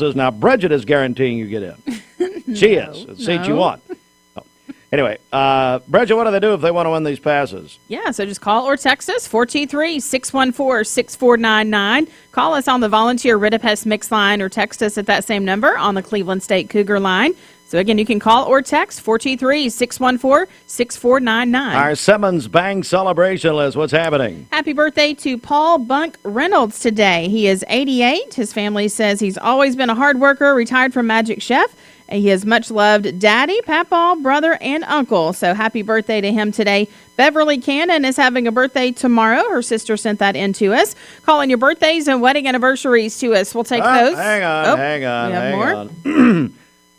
Now, Bridget is guaranteeing you get in. She is. It's the seat you want. Oh. Anyway, Bridget, what do they do if they want to win these passes? Yeah, so just call or text us, 423-614-6499. Call us on the volunteer Ridipest Mix line or text us at that same number on the Cleveland State Cougar line. So, again, you can call or text 423-614-6499. Our Simmons Bank celebration list. What's happening? Happy birthday to Paul Bunk Reynolds today. He is 88. His family says he's always been a hard worker, retired from Magic Chef. And he is much loved daddy, papa, brother, and uncle. So happy birthday to him today. Beverly Cannon is having a birthday tomorrow. Her sister sent that in to us. Calling your birthdays and wedding anniversaries to us. We'll take those. Hang on. We have more?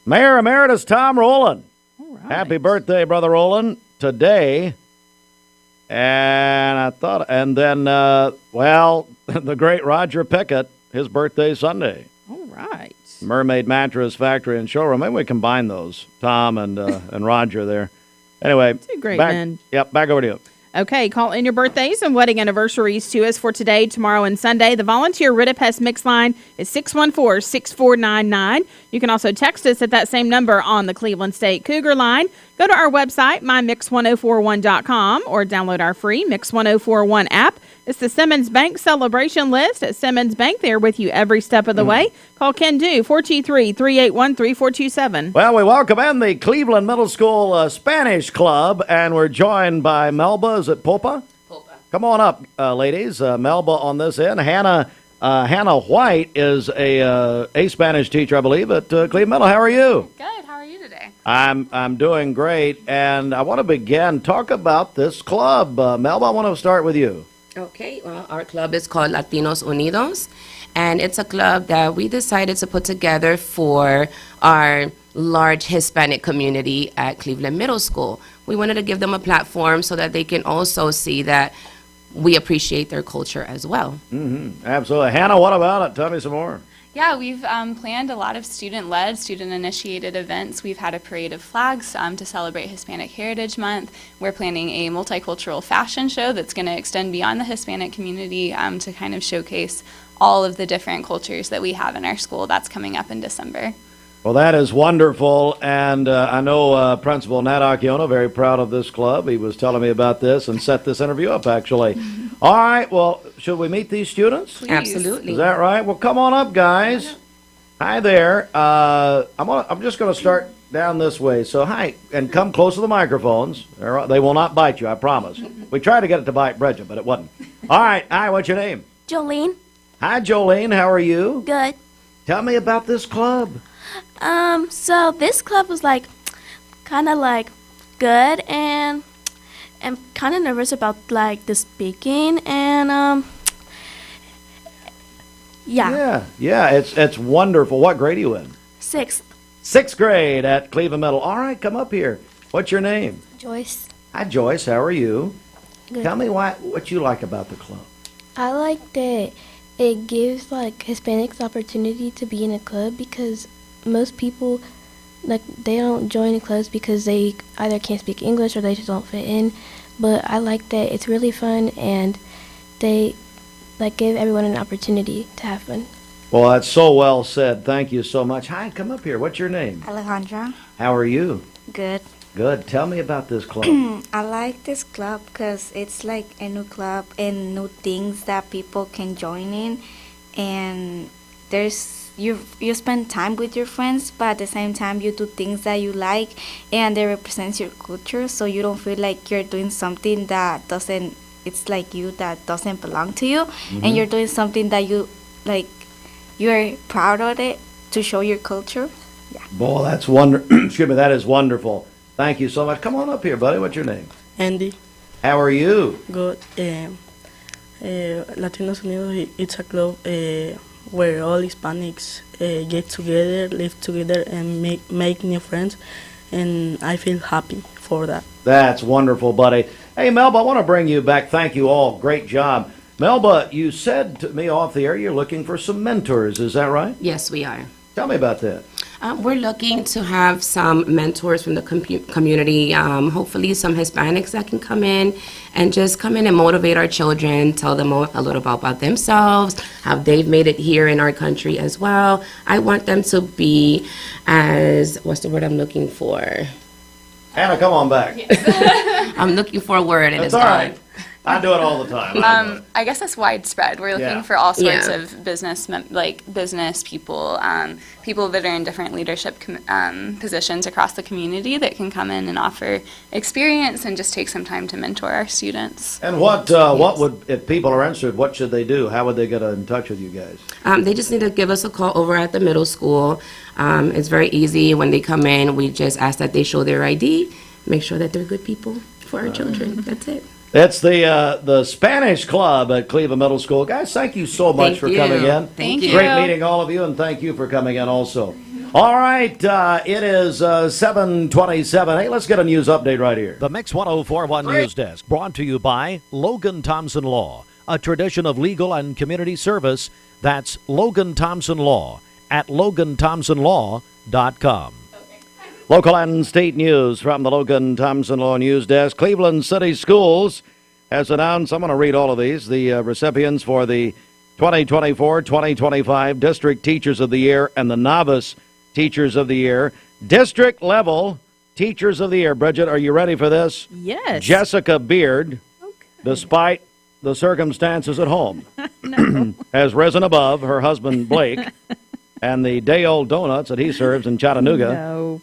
Mayor Emeritus Tom Rowland. All right. Happy birthday, Brother Rowland, today. And the great Roger Pickett, his birthday Sunday. All right. Mermaid Mattress Factory and Showroom. Maybe we combine those, Tom and Roger there. Anyway. Two great men. Yep, back over to you. Okay, call in your birthdays and wedding anniversaries to us for today, tomorrow, and Sunday. The volunteer Ridipest Mix line is 614-6499. You can also text us at that same number on the Cleveland State Cougar line. Go to our website, mymix1041.com, or download our free Mix 1041 app. It's the Simmons Bank celebration list at Simmons Bank. They're with you every step of the way. Call Ken Do, 423-381-3427. Well, we welcome in the Cleveland Middle School Spanish Club, and we're joined by Melba. Is it Popa? Popa. Come on up, ladies. Melba on this end. Hannah White is a Spanish teacher, I believe, at Cleveland Middle. How are you? Good. How are you today? I'm doing great, and I want to talk about this club. Melba, I want to start with you. Okay. Well, our club is called Latinos Unidos, and it's a club that we decided to put together for our large Hispanic community at Cleveland Middle School. We wanted to give them a platform so that they can also see that we appreciate their culture as well. Mm-hmm. Absolutely. Hannah, what about it? Tell me some more. Yeah, we've planned a lot of student-led, student-initiated events. We've had a parade of flags to celebrate Hispanic Heritage Month. We're planning a multicultural fashion show that's going to extend beyond the Hispanic community to kind of showcase all of the different cultures that we have in our school. That's coming up in December. Well, that is wonderful, and I know Principal Nat Acciona, very proud of this club. He was telling me about this and set this interview up, actually. All right, well, should we meet these students? Please. Absolutely. Is that right? Well, come on up, guys. Hi there. I'm just going to start down this way. So, hi, and come close to the microphones. They will not bite you, I promise. We tried to get it to bite Bridget, but it wasn't. All right, hi, what's your name? Jolene. Hi, Jolene. How are you? Good. Tell me about this club. So this club was kind of good, and I'm kind of nervous about the speaking, and Yeah, it's wonderful. What grade are you in? Sixth. Sixth grade at Cleveland Middle. All right, come up here. What's your name? Joyce. Hi, Joyce. How are you? Good. Tell me what you like about the club. I like that it gives Hispanics opportunity to be in a club, because most people they don't join the clubs because they either can't speak English or they just don't fit in. But I like that it's really fun, and they give everyone an opportunity to have fun. Well, that's so well said. Thank you so much. Hi, come up here. What's your name? Alejandra. How are you? Good. Good. Tell me about this club. I like this club because it's like a new club and new things that people can join in, and you spend time with your friends, but at the same time you do things that you like and they represent your culture, so you don't feel like you're doing something that it's like you that doesn't belong to you, and you're doing something that you're proud of it to show your culture. Yeah. Boy, that's excuse me, that is wonderful. Thank you so much. Come on up here, buddy. What's your name? Andy. How are you? Good. Latinos Unidos, it's a club where all Hispanics get together, live together, and make new friends, and I feel happy for that. That's wonderful, buddy. Hey, Melba, I want to bring you back. Thank you all. Great job. Melba, you said to me off the air you're looking for some mentors. Is that right? Yes, we are. Tell me about that. We're looking to have some mentors from the community, hopefully some Hispanics that can come in and motivate our children, tell them a little about themselves, how they've made it here in our country as well. I want them to be what's the word I'm looking for? Hannah, come on back. I'm looking for a word and That's it's all gone. right. I do it all the time. I guess that's widespread. We're looking Yeah. for all sorts Yeah. of business people, people that are in different leadership positions across the community that can come in and offer experience and just take some time to mentor our students. And what would, if people are interested, what should they do? How would they get in touch with you guys? They just need to give us a call over at the middle school. It's very easy. When they come in, we just ask that they show their ID, make sure that they're good people for our children. That's it. It's the Spanish Club at Cleveland Middle School. Guys, thank you so much Thank for you. coming in. Thank you. Great meeting all of you, and thank you for coming in also. All right, it is 7:27. Hey, let's get a news update right here. The Mix 1041 News Desk, brought to you by Logan Thompson Law, a tradition of legal and community service. That's Logan Thompson Law at LoganThompsonLaw.com. Local and state news from the Logan Thompson Law News Desk. Cleveland City Schools has announced, I'm going to read all of these, the recipients for the 2024-2025 District Teachers of the Year and the Novice Teachers of the Year. District level Teachers of the Year. Bridget, are you ready for this? Yes. Jessica Beard, despite the circumstances at home, has risen above her husband Blake and the day-old donuts that he serves in Chattanooga. No.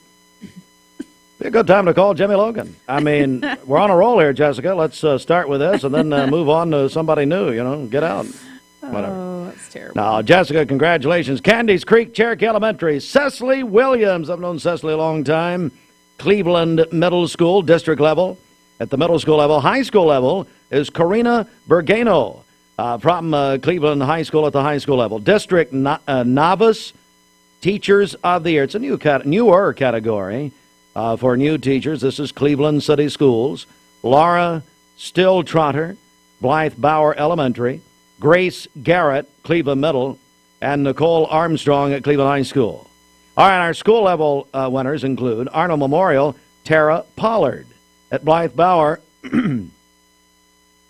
Be a good time to call Jimmy Logan. I mean, we're on a roll here, Jessica. Let's start with this and then move on to somebody new, get out. Whatever. Oh, that's terrible. Now, Jessica, congratulations. Candies Creek, Cherokee Elementary. Cecily Williams. I've known Cecily a long time. Cleveland Middle School, district level. At the middle school level, high school level is Karina Bergano from Cleveland High School at the high school level. District Novice Teachers of the Year. It's a newer category. For new teachers, this is Cleveland City Schools. Laura Stilltrotter, Blythe Bauer Elementary. Grace Garrett, Cleveland Middle. And Nicole Armstrong at Cleveland High School. All right, our school level winners include Arnold Memorial, Tara Pollard. At Blythe Bauer,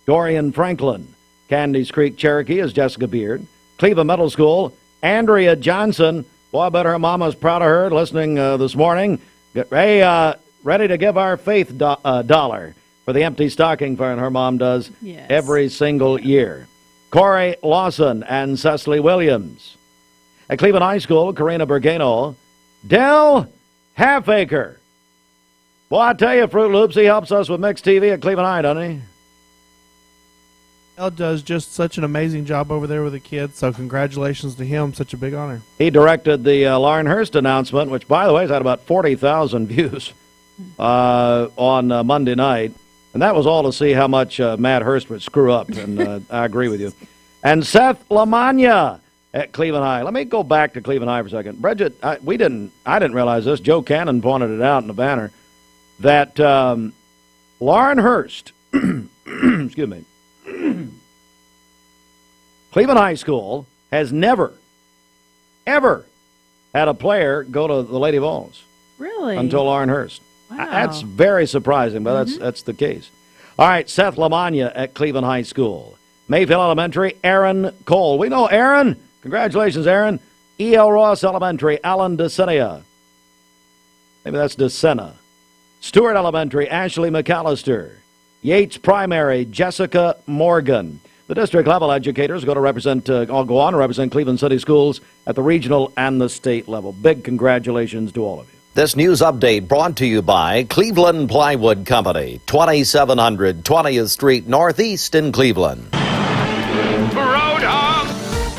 Dorian Franklin. Candies Creek, Cherokee is Jessica Beard. Cleveland Middle School, Andrea Johnson. Boy, I bet her mama's proud of her listening this morning. Hey, ready to give our faith dollar for the empty stocking fund her mom does every single year. Corey Lawson and Cecily Williams. At Cleveland High School, Karina Bergano. Del Halfacre. Well, I tell you, Fruit Loops, he helps us with Mixed TV at Cleveland High, doesn't he? Del does just such an amazing job over there with the kids, so congratulations to him. Such a big honor. He directed the Lauren Hurst announcement, which, by the way, has had about 40,000 views on Monday night. And that was all to see how much Matt Hurst would screw up, and I agree with you. And Seth Lamagna at Cleveland High. Let me go back to Cleveland High for a second. Bridget, I didn't realize this. Joe Cannon pointed it out in the banner that Lauren Hurst, excuse me, Cleveland High School has never, ever had a player go to the Lady Vols. Really? Until Lauren Hurst. Wow. That's very surprising, but that's the case. All right, Seth Lamagna at Cleveland High School. Mayfield Elementary, Aaron Cole. We know Aaron. Congratulations, Aaron. E.L. Ross Elementary, Alan DeSenia. Maybe that's DeSena. Stewart Elementary, Ashley McAllister. Yates Primary, Jessica Morgan. The district level educators go on to represent Cleveland City Schools at the regional and the state level. Big congratulations to all of you. This news update brought to you by Cleveland Plywood Company, 2700 20th Street Northeast in Cleveland.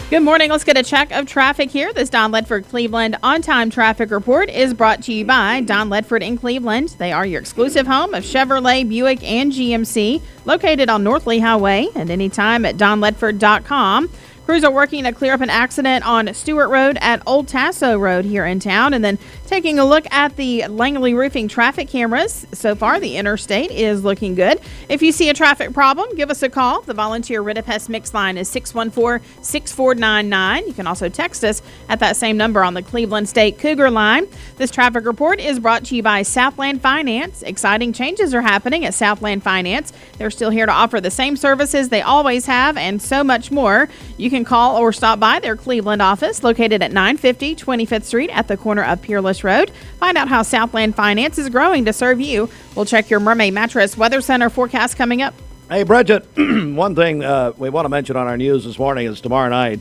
Good morning. Let's get a check of traffic here. This Don Ledford Cleveland on-time traffic report is brought to you by Don Ledford in Cleveland. They are your exclusive home of Chevrolet, Buick, and GMC, located on North Lee Highway, and anytime at donledford.com. Crews are working to clear up an accident on Stewart Road at Old Tasso Road here in town. And then taking a look at the Langley Roofing traffic cameras. So far, the interstate is looking good. If you see a traffic problem, give us a call. The volunteer Rid-A-Pest Mix line is 614-6499. You can also text us at that same number on the Cleveland State Cougar line. This traffic report is brought to you by Southland Finance. Exciting changes are happening at Southland Finance. They're still here to offer the same services they always have and so much more. You can call or stop by their Cleveland office located at 950 25th Street at the corner of Peerless Road. Find out how Southland Finance is growing to serve you. We'll check your Mermaid Mattress Weather Center forecast coming up. Hey, Bridget, one thing we want to mention on our news this morning is tomorrow night,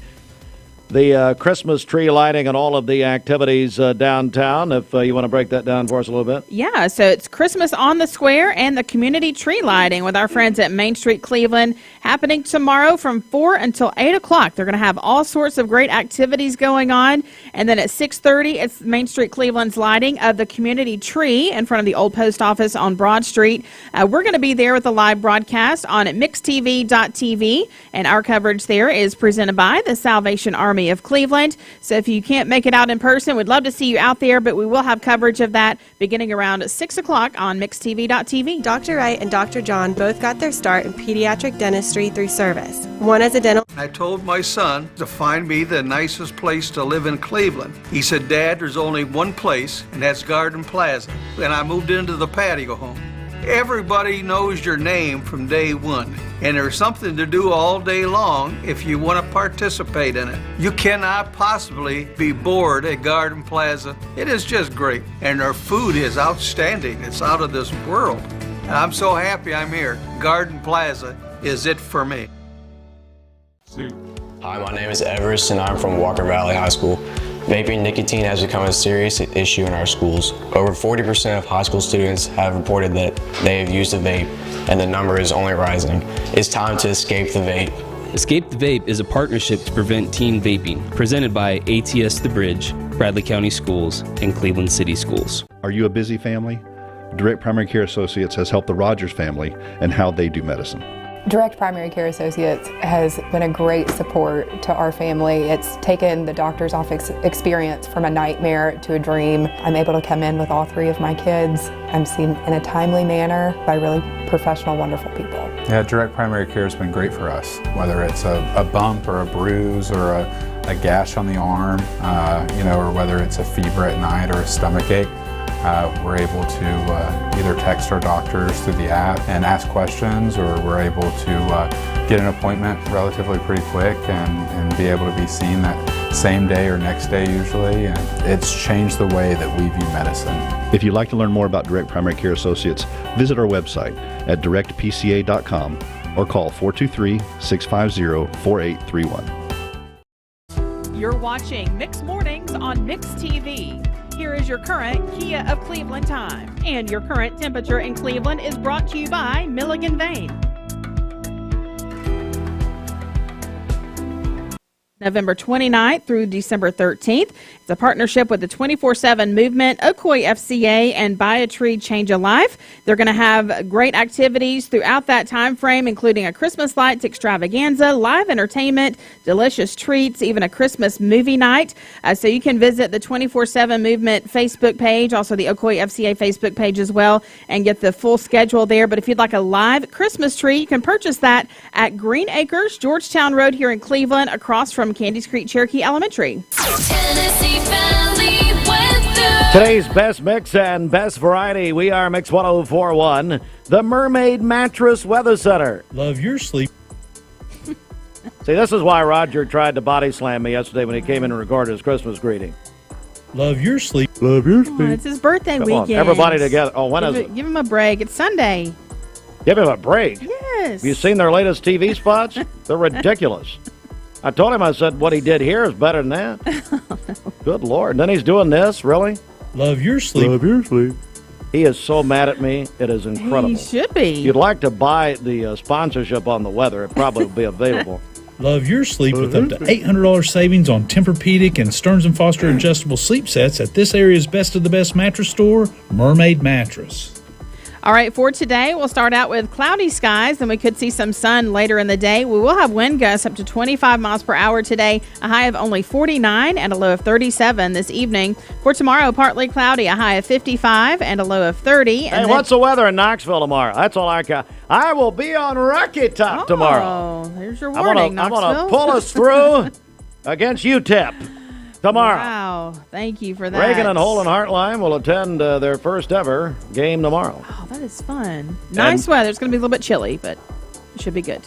the Christmas tree lighting and all of the activities downtown, if you want to break that down for us a little bit. Yeah, so it's Christmas on the Square and the community tree lighting with our friends at Main Street Cleveland happening tomorrow from 4 until 8 o'clock. They're going to have all sorts of great activities going on. And then at 6:30, it's Main Street Cleveland's lighting of the community tree in front of the old post office on Broad Street. We're going to be there with a live broadcast on mixtv.tv, and our coverage there is presented by the Salvation Army of Cleveland. So if you can't make it out in person, we'd love to see you out there, but we will have coverage of that beginning around 6 o'clock on mixtv.tv. Dr. Wright and Dr. John both got their start in pediatric dentistry through service. One as a dental. I told my son to find me the nicest place to live in Cleveland. He said, Dad, there's only one place, and that's Garden Plaza. And I moved into the patio home. Everybody knows your name from day one, and there's something to do all day long if you want to participate in it. You cannot possibly be bored at Garden Plaza. It is just great, and their food is outstanding. It's out of this world. And I'm so happy I'm here. Garden Plaza is it for me. Hi, my name is Everest, and I'm from Walker Valley High School. Vaping nicotine has become a serious issue in our schools. Over 40% of high school students have reported that they have used a vape, and the number is only rising. It's time to escape the vape. Escape the Vape is a partnership to prevent teen vaping, presented by ATS The Bridge, Bradley County Schools, and Cleveland City Schools. Are you a busy family? Direct Primary Care Associates has helped the Rogers family and how they do medicine. Direct Primary Care Associates has been a great support to our family. It's taken the doctor's office experience from a nightmare to a dream. I'm able to come in with all three of my kids. I'm seen in a timely manner by really professional, wonderful people. Yeah, Direct Primary Care has been great for us, whether it's a bump or a bruise or a gash on the arm, or whether it's a fever at night or a stomach ache. We're able to either text our doctors through the app and ask questions, or we're able to get an appointment relatively pretty quick and be able to be seen that same day or next day usually. And it's changed the way that we view medicine. If you'd like to learn more about Direct Primary Care Associates, visit our website at directpca.com or call 423-650-4831. You're watching Mix Mornings on Mix TV. Here is your current Kia of Cleveland time. And your current temperature in Cleveland is brought to you by Milligan Vane. November 29th through December 13th. It's a partnership with the 24/7 Movement, Ocoee FCA, and Buy a Tree, Change a Life. They're going to have great activities throughout that time frame, including a Christmas lights extravaganza, live entertainment, delicious treats, even a Christmas movie night. So you can visit the 24/7 Movement Facebook page, also the Ocoee FCA Facebook page as well, and get the full schedule there. But if you'd like a live Christmas tree, you can purchase that at Green Acres, Georgetown Road here in Cleveland, across from Candies Creek Cherokee Elementary. Today's best mix and best variety. We are Mix 1041, the Mermaid Mattress Weather Center. Love your sleep. See, this is why Roger tried to body slam me yesterday when he came in and recorded his Christmas greeting. Love your sleep. Love your sleep. Oh, it's his birthday weekend. Everybody together. Oh, when is it? Give him a break. It's Sunday. Give him a break? Yes. Have you seen their latest TV spots? They're ridiculous. I told him, I said, what he did here is better than that. Good Lord. And then he's doing this? Really? Love your sleep. Love your sleep. He is so mad at me. It is incredible. He should be. If you'd like to buy the sponsorship on the weather, it probably will be available. Love your sleep with up to $800 savings on Tempur-Pedic and Stearns & Foster adjustable sleep sets at this area's best of the best mattress store, Mermaid Mattress. All right, for today, we'll start out with cloudy skies, and we could see some sun later in the day. We will have wind gusts up to 25 miles per hour today, a high of only 49 and a low of 37 this evening. For tomorrow, partly cloudy, a high of 55 and a low of 30. Hey, what's the weather in Knoxville tomorrow? That's all I got. I will be on Rocky Top tomorrow. Oh, there's your warning, I'm Knoxville. going to pull us through against UTEP tomorrow. Wow, thank you for that. Reagan and Holden Hartline will attend their first ever game tomorrow. Oh, that is fun. Nice weather. It's going to be a little bit chilly, but it should be good.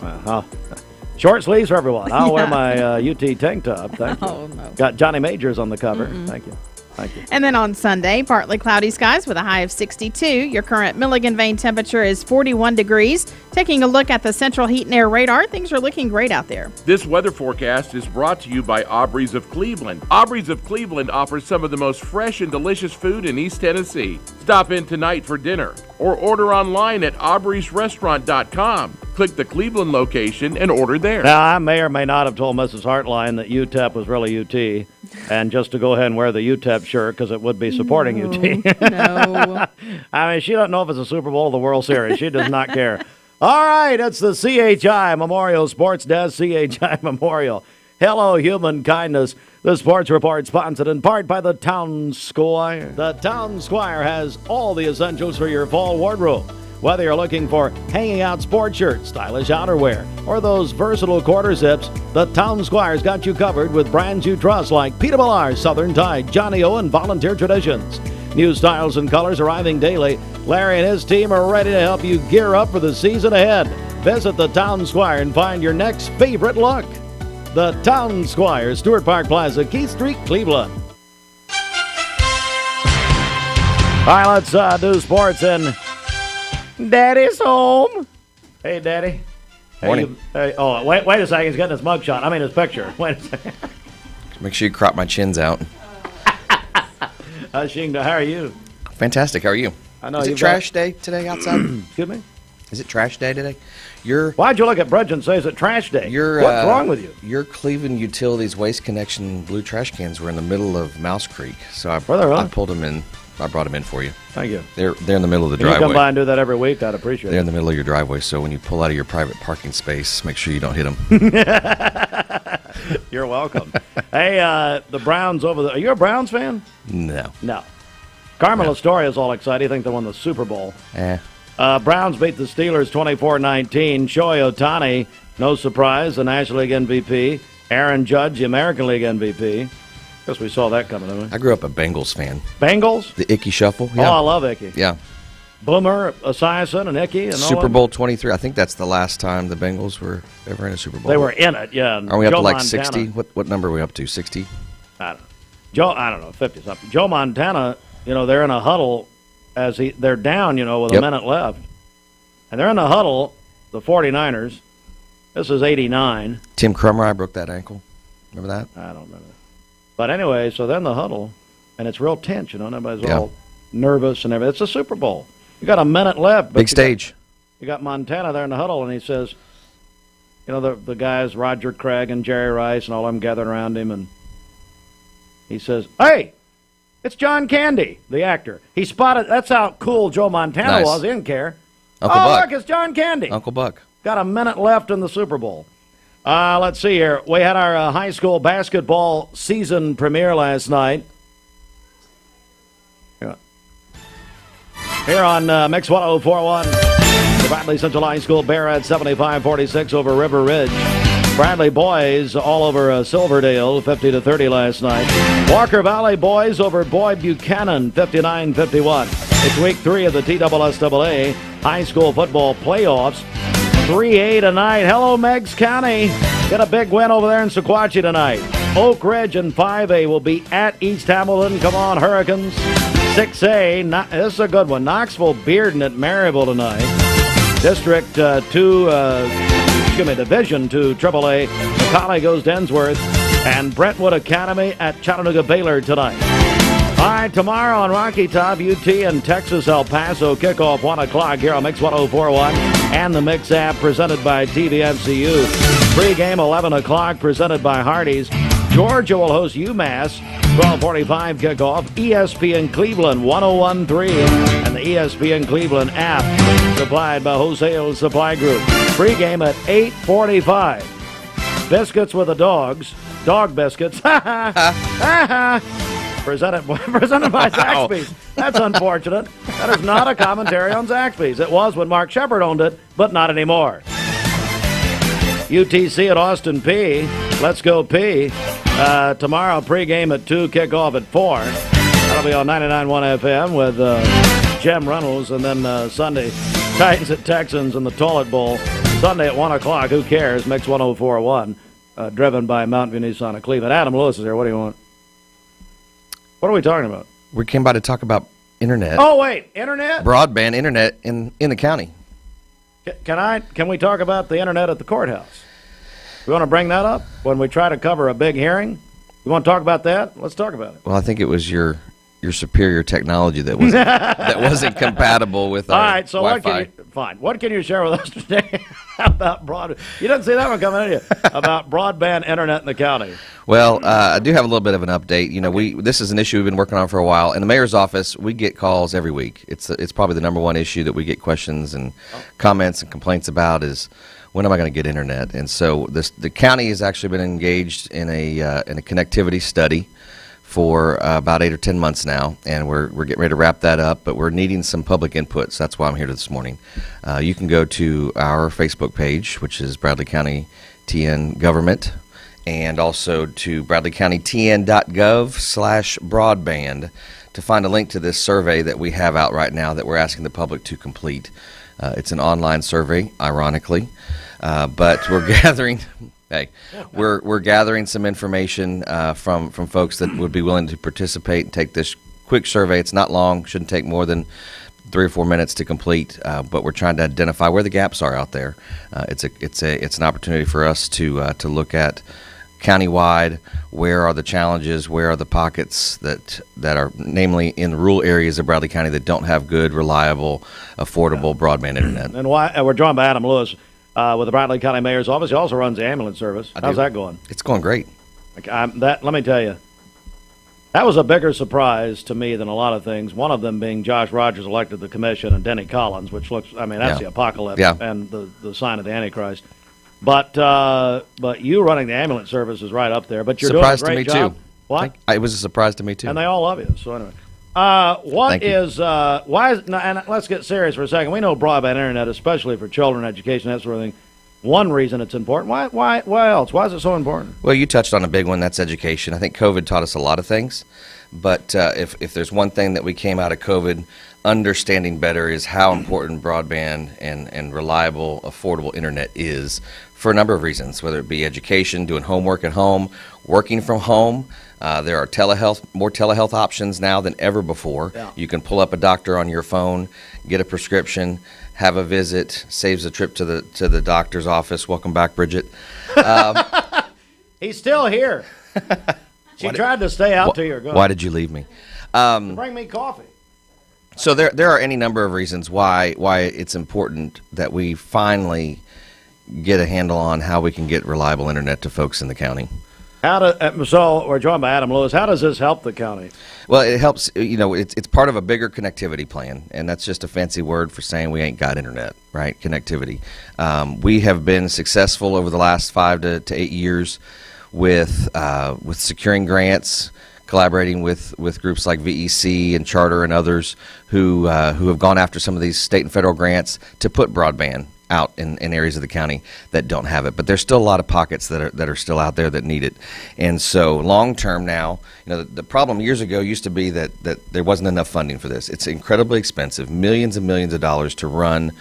Short sleeves for everyone. I'll wear my UT tank top. Thank you. Oh, no. Got Johnny Majors on the cover. Thank you. Thank you. And then on Sunday, partly cloudy skies with a high of 62. Your current Milligan Vein temperature is 41 degrees. Taking a look at the Central Heat and Air radar, things are looking great out there. This weather forecast is brought to you by Aubrey's of Cleveland. Aubrey's of Cleveland offers some of the most fresh and delicious food in East Tennessee. Stop in tonight for dinner or order online at aubreysrestaurant.com. Click the Cleveland location and order there. Now, I may or may not have told Mrs. Hartline that UTEP was really UT, and just to go ahead and wear the UTEP shirt because it would be supporting UT. No. I mean, she doesn't know if it's a Super Bowl or the World Series. She does not care. All right, it's the CHI Memorial Sports Desk, CHI Memorial. Hello, human kindness. The Sports Report sponsored in part by the Town Squire. The Town Squire has all the essentials for your fall wardrobe. Whether you're looking for hanging out sport shirts, stylish outerwear, or those versatile quarter zips, the Town Squire's got you covered with brands you trust like Peter Millar, Southern Tide, Johnny O, and Volunteer Traditions. New styles and colors arriving daily. Larry and his team are ready to help you gear up for the season ahead. Visit the Town Squire and find your next favorite look. The Town Squire, Stewart Park Plaza, Keith Street, Cleveland. All right, let's do sports in Daddy's home. Hey, Daddy. Morning. Wait a second. He's getting his mugshot. I mean, his picture. Wait a second. Make sure you crop my chins out. Shingda, how are you? Fantastic. How are you? I know. Is it trash day today outside? Excuse me? Is it trash day today? Why'd you look at Bridget and say it's a trash day? What's wrong with you? Your Cleveland Utilities Waste Connection blue trash cans were in the middle of Mouse Creek, so I pulled them in. I brought them in for you. Thank you. They're in the middle of the Can driveway. you come by and do that every week? I'd appreciate They're it. in the middle of your driveway, so when you pull out of your private parking space, make sure you don't hit them. You're welcome. Hey, the Browns over there. Are you a Browns fan? No. Carmel Astoria is all excited. I think they won the Super Bowl. Browns beat the Steelers 24-19. Shohei Ohtani, no surprise, the National League MVP. Aaron Judge, the American League MVP. Guess we saw that coming, didn't we? I grew up a Bengals fan. Bengals? The Icky Shuffle. Yeah. Oh, I love Icky. Yeah. Boomer, Esiason, and Icky. And Super Bowl 23. I think that's the last time the Bengals were ever in a Super Bowl. They were in it, yeah. Are we up Joe to like Montana. 60? What number are we up to? 60? I don't know, 50-something. Joe Montana, they're in a huddle they're down, with a minute left. And they're in the huddle, the 49ers. This is 89. Tim Krumrie broke that ankle. Remember that? I don't remember. But anyway, so they're in the huddle, and it's real tense, and everybody's all nervous and everything. It's a Super Bowl. You got a minute left. Big stage. You got Montana there in the huddle, and he says, the guys, Roger Craig and Jerry Rice and all of them gathered around him, and he says, "Hey, it's John Candy, the actor." He spotted, that's how cool Joe Montana was. He didn't care. Uncle Buck. Look, it's John Candy. Uncle Buck. Got a minute left in the Super Bowl. Let's see here. We had our high school basketball season premiere last night. Here on Mix 104.1, the Bradley Central High School Bear at 75-46 over River Ridge. Bradley boys all over Silverdale, 50-30 last night. Walker Valley boys over Boyd Buchanan, 59-51. It's week 3 of the TSSAA high school football playoffs. 3A tonight. Hello, Meigs County. Get a big win over there in Sequatchie tonight. Oak Ridge and 5A will be at East Hamilton. Come on, Hurricanes. 6A, this is a good one. Knoxville Bearden at Maryville tonight. Division 2 AAA. McCallie goes to Densworth. And Brentwood Academy at Chattanooga Baylor tonight. All right, tomorrow on Rocky Top, UT and Texas El Paso kickoff 1 o'clock here on Mix 104.1 and the Mix app presented by TVMCU. Pre-game 11 o'clock presented by Hardee's. Georgia will host UMass. 12:45 kickoff. ESPN Cleveland 101.3 and the ESPN Cleveland app supplied by Wholesale Supply Group. Pregame at 8:45. Biscuits with the dogs. Dog biscuits. Presented by Zaxby's. That's unfortunate. That is not a commentary on Zaxby's. It was when Mark Shepard owned it, but not anymore. UTC at Austin P. Let's go P. Tomorrow, pregame at 2, kickoff at 4. That'll be on 99.1 FM with Jem Reynolds. And then Sunday, Titans at Texans in the Toilet Bowl. Sunday at 1 o'clock. Who cares? Mix 104.1. Driven by Mountain View Nissan of Cleveland. Adam Lewis is here. What do you want? What are we talking about? We came by to talk about internet. Oh, wait. Internet? Broadband internet in the county. Can we talk about the internet at the courthouse? We want to bring that up when we try to cover a big hearing? You want to talk about that? Let's talk about it. Well, I think it was your superior technology that wasn't compatible with our All right, so Wi-Fi. What can you share with us today about broadband? You didn't see that one coming, did you? About broadband internet in the county. Well, I do have a little bit of an update. You know, this is an issue we've been working on for a while. In the mayor's office, we get calls every week. It's probably the number one issue that we get questions and comments and complaints about is, when am I going to get internet? And so the county has actually been engaged in a connectivity study for about 8 or 10 months now, and we're getting ready to wrap that up, but we're needing some public input, so that's why I'm here this morning. You can go to our Facebook page, which is Bradley County TN Government, and also to bradleycountykn.gov/broadband to find a link to this survey that we have out right now that we're asking the public to complete. It's an online survey, ironically, but we're gathering... Hey, we're gathering some information from folks that would be willing to participate and take this quick survey. It's not long, shouldn't take more than 3 or 4 minutes to complete, but we're trying to identify where the gaps are out there. It's an opportunity for us to look at countywide, where are the challenges, where are the pockets that are namely in rural areas of Bradley County that don't have good, reliable, affordable broadband internet. And we're joined by Adam Lewis. With the Bradley County Mayor's Office. He also runs the ambulance service. How's that going? It's going great. Let me tell you, that was a bigger surprise to me than a lot of things. One of them being Josh Rogers elected to the commission and Denny Collins, which looks, that's the apocalypse and the sign of the Antichrist. But you running the ambulance service is right up there. But you're surprise doing a great to me job. too. What? It was a surprise to me too. And they all love you. So anyway. Why is and let's get serious for a second. We know broadband internet, especially for children, education, that sort of thing. One reason it's important. Why else? Why is it so important? Well, you touched on a big one. That's education. I think COVID taught us a lot of things. But if there's one thing that we came out of COVID understanding better is how important broadband and reliable, affordable internet is for a number of reasons, whether it be education, doing homework at home, working from home. There are more telehealth options now than ever before. Yeah. You can pull up a doctor on your phone, get a prescription, have a visit, saves a trip to the doctor's office. Welcome back, Bridget. He's still here. She tried to stay out till you're gone. Why did you leave me? Bring me coffee. So there are any number of reasons why it's important that we finally get a handle on how we can get reliable internet to folks in the county. So we're joined by Adam Lewis. How does this help the county? Well, it helps. It's part of a bigger connectivity plan, and that's just a fancy word for saying we ain't got internet, right? Connectivity. We have been successful over the last 5 to 8 years with securing grants, collaborating with groups like VEC and Charter and others who have gone after some of these state and federal grants to put broadband out in areas of the county that don't have it. But there's still a lot of pockets that are still out there that need it. And so long term now, the problem years ago used to be that there wasn't enough funding for this. It's incredibly expensive, millions and millions of dollars to run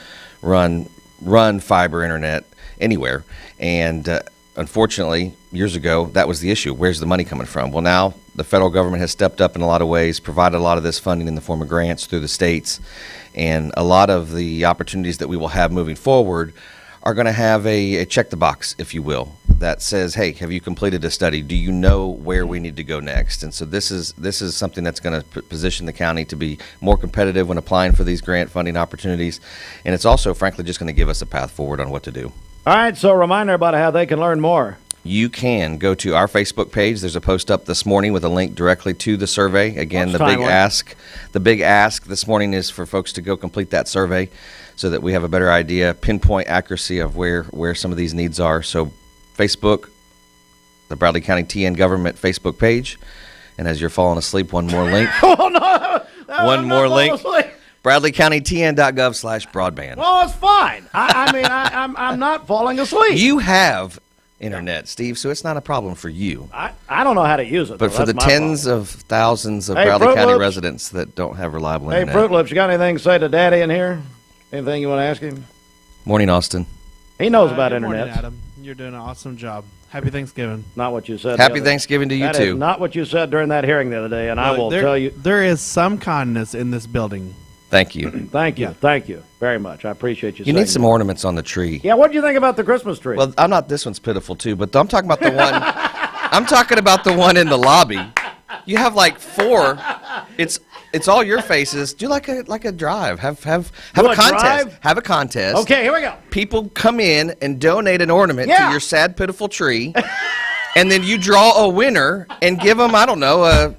fiber internet anywhere. And unfortunately, years ago, that was the issue. Where's the money coming from? Well, now the federal government has stepped up in a lot of ways, provided a lot of this funding in the form of grants through the states. And a lot of the opportunities that we will have moving forward are going to have a check the box, if you will, that says, hey, have you completed a study? Do you know where we need to go next? And so this is something that's going to position the county to be more competitive when applying for these grant funding opportunities. And it's also, frankly, just going to give us a path forward on what to do. All right, so remind everybody how they can learn more. you can go to our Facebook page. There's a post up this morning with a link directly to the survey. Again, the big ask this morning is for folks to go complete that survey so that we have a better idea, pinpoint accuracy of where some of these needs are. So Facebook, the Bradley County TN Government Facebook page. And as you're falling asleep, one more link. Oh, no. One more link. BradleyCountyTN.gov/broadband. Well, it's fine. I'm not falling asleep. You have internet, Steve, so it's not a problem for you. I don't know how to use it. But for the tens of thousands of Bradley County residents that don't have reliable internet. Hey, Fruit Loops, you got anything to say to Daddy in here? Anything you want to ask him? Morning, Austin. He knows about good internet. Morning, Adam. You're doing an awesome job. Happy Thanksgiving. Not what you said. Happy Thanksgiving to you, That too. is not what you said during that hearing the other day, and I will tell you. There is some kindness in this building. Thank you. Thank you. Thank you very much. I appreciate you You saying need some that. ornaments on the tree. Yeah, what do you think about the Christmas tree? Well, I'm not. This one's pitiful, too, but I'm talking about the one. I'm talking about the one in the lobby. You have like 4. It's all your faces. Do like a drive. Have a contest. Drive? Have a contest. Okay, here we go. People come in and donate an ornament to your sad, pitiful tree, and then you draw a winner and give them, I don't know, an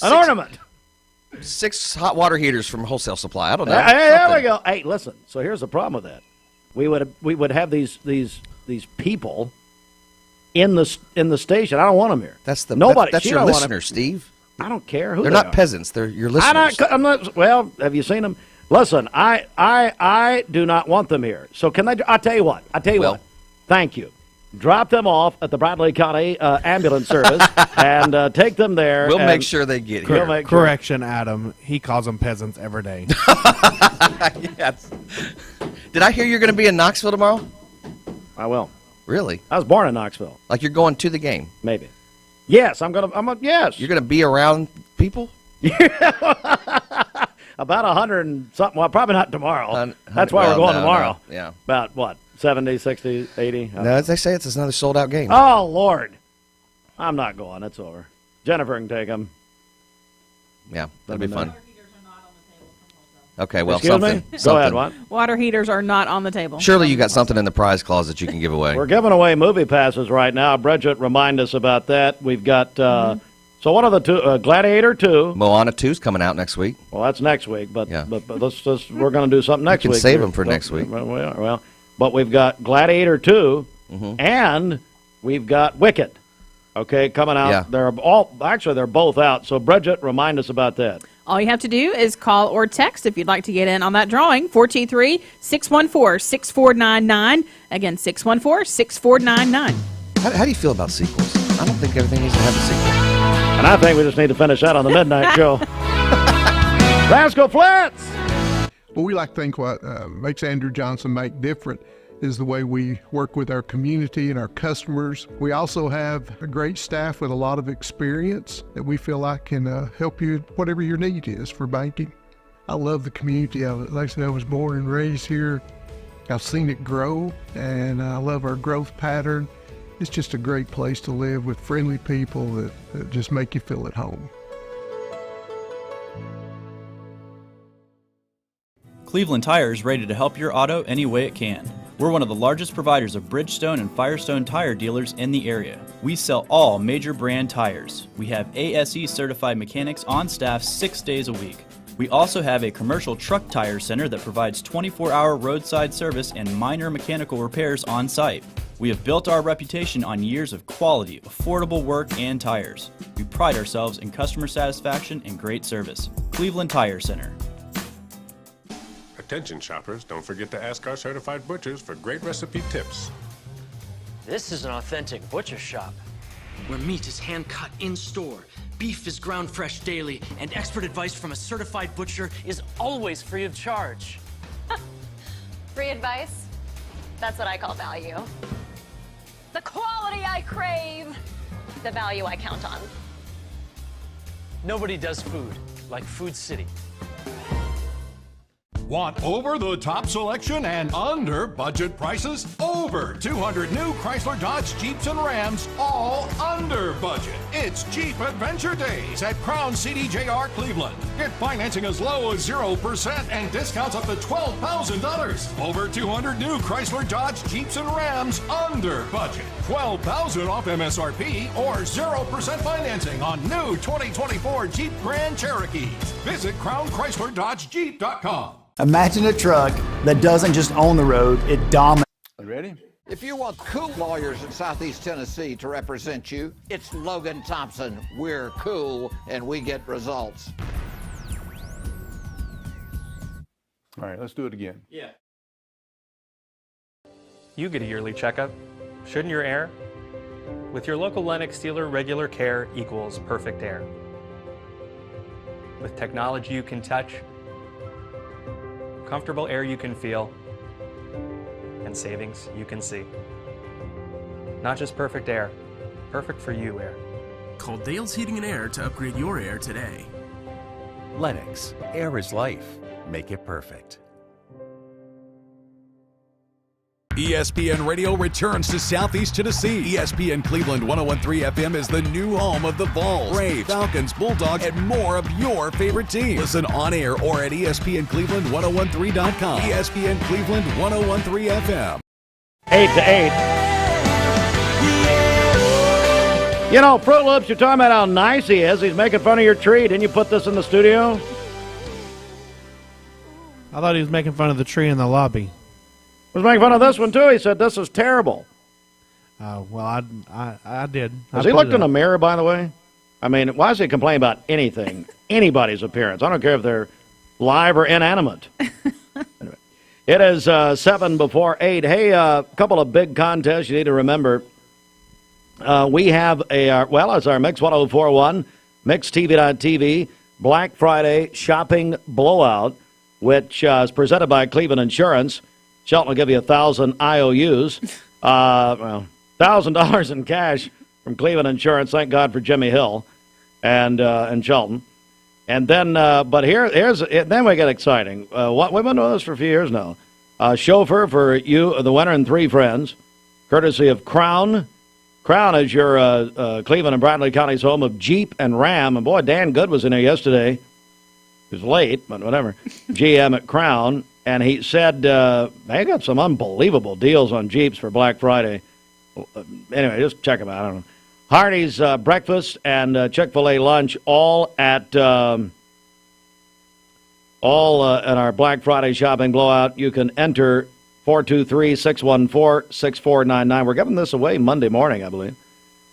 ornament. 6 hot water heaters from Wholesale Supply. I don't know. Hey, there we go. Hey, listen. So here's the problem with that. We would have these people in the station. I don't want them here. That's nobody. That's your listener, Steve. I don't care who they're they not are. peasants. They're your listeners. I'm not. Well, have you seen them? Listen, I do not want them here. So can they? I'll tell you what. What. Thank you. Drop them off at the Bradley County Ambulance Service and take them there. We'll make sure they get here. Correction, Adam. He calls them peasants every day. Yes. Did I hear you're going to be in Knoxville tomorrow? I will. Really? I was born in Knoxville. Like you're going to the game? Maybe. Yes, yes. You're going to be around people? About 100 and something. Well, probably not tomorrow. That's why we're going tomorrow. No. Yeah. About what? 70, 60, 80? No, as they say, it's another sold-out game. Oh, Lord. I'm not going. It's over. Jennifer can take them. Yeah, that'll be fun. Okay, well, Excuse me? Go ahead, what? Water heaters are not on the table. Surely you got something in the prize clause that you can give away. We're giving away movie passes right now. Bridget, remind us about that. We've got, so what are the two? Gladiator 2. Moana 2's coming out next week. Well, that's next week, but Yeah. but we're going to do something next You can week. save them for next week. Well, but we've got Gladiator 2, and we've got Wicked. Okay, coming out. Yeah. They're both out. So Bridget, remind us about that. All you have to do is call or text if you'd like to get in on that drawing, 423-614-6499. Again, 614-6499. How do you feel about sequels? I don't think everything needs to have a sequel. And I think we just need to finish that on the midnight show. Rascal Flats! Well, we like to think what makes Andrew Johnson make different is the way we work with our community and our customers. We also have a great staff with a lot of experience that we feel like can help you whatever your need is for banking. I love the community of it. Like I said, I was born and raised here. I've seen it grow, and I love our growth pattern. It's just a great place to live with friendly people that just make you feel at home. Cleveland Tire is ready to help your auto any way it can. We're one of the largest providers of Bridgestone and Firestone tire dealers in the area. We sell all major brand tires. We have ASE certified mechanics on staff 6 days a week. We also have a commercial truck tire center that provides 24-hour roadside service and minor mechanical repairs on site. We have built our reputation on years of quality, affordable work and tires. We pride ourselves in customer satisfaction and great service. Cleveland Tire Center. Attention shoppers, don't forget to ask our certified butchers for great recipe tips. This is an authentic butcher shop, where meat is hand-cut in-store, beef is ground fresh daily, and expert advice from a certified butcher is always free of charge. Free advice? That's what I call value. The quality I crave, the value I count on. Nobody does food like Food City. Want over-the-top selection and under-budget prices? Over 200 new Chrysler, Dodge, Jeeps, and Rams, all under budget. It's Jeep Adventure Days at Crown CDJR Cleveland. Get financing as low as 0% and discounts up to $12,000. Over 200 new Chrysler, Dodge, Jeeps, and Rams under budget. $12,000 off MSRP or 0% financing on new 2024 Jeep Grand Cherokees. Visit CrownChryslerDodgeJeep.com. Imagine a truck that doesn't just own the road, it dominates. Ready? If you want cool lawyers in Southeast Tennessee to represent you, it's Logan Thompson. We're cool and we get results. All right, let's do it again. Yeah. You get a yearly checkup. Shouldn't your air? With your local Lennox dealer, regular care equals perfect air. With technology you can touch, comfortable air you can feel, and savings you can see. Not just perfect air, perfect for you air. Call Dale's Heating and Air to upgrade your air today. Lennox, air is life. Make it perfect. ESPN Radio returns to Southeast Tennessee. ESPN Cleveland 101.3 FM is the new home of the Vols, Braves, Falcons, Bulldogs, and more of your favorite teams. Listen on air or at ESPNCleveland1013.com. ESPN Cleveland 101.3 FM. 8 to 8. You know, Fruit Loops, you're talking about how nice he is. He's making fun of your tree. Didn't you put this in the studio? I thought he was making fun of the tree in the lobby. Was making fun of this one, too. He said, this is terrible. Well, I did. Has he looked in the mirror, by the way? I mean, why does he complain about anything, anybody's appearance? I don't care if they're live or inanimate. Anyway, it is 7 before 8. Hey, a couple of big contests you need to remember. We have it's our Mix 1041, MixTV.tv, Black Friday Shopping Blowout, which is presented by Cleveland Insurance. Shelton will give you 1,000 IOUs, $1,000 in cash from Cleveland Insurance. Thank God for Jimmy Hill and Shelton. And then, then we get exciting. We've been doing this for a few years now. Chauffeur for you, the winner, and 3 friends, courtesy of Crown. Crown is your Cleveland and Bradley County's home of Jeep and Ram. And boy, Dan Good was in there yesterday. He was late, but whatever. GM at Crown. And he said they got some unbelievable deals on Jeeps for Black Friday. Anyway, just check them out. I don't know. Hardee's breakfast and Chick-fil-A lunch all at our Black Friday shopping blowout. You can enter 423-614-6499. We're giving this away Monday morning, I believe.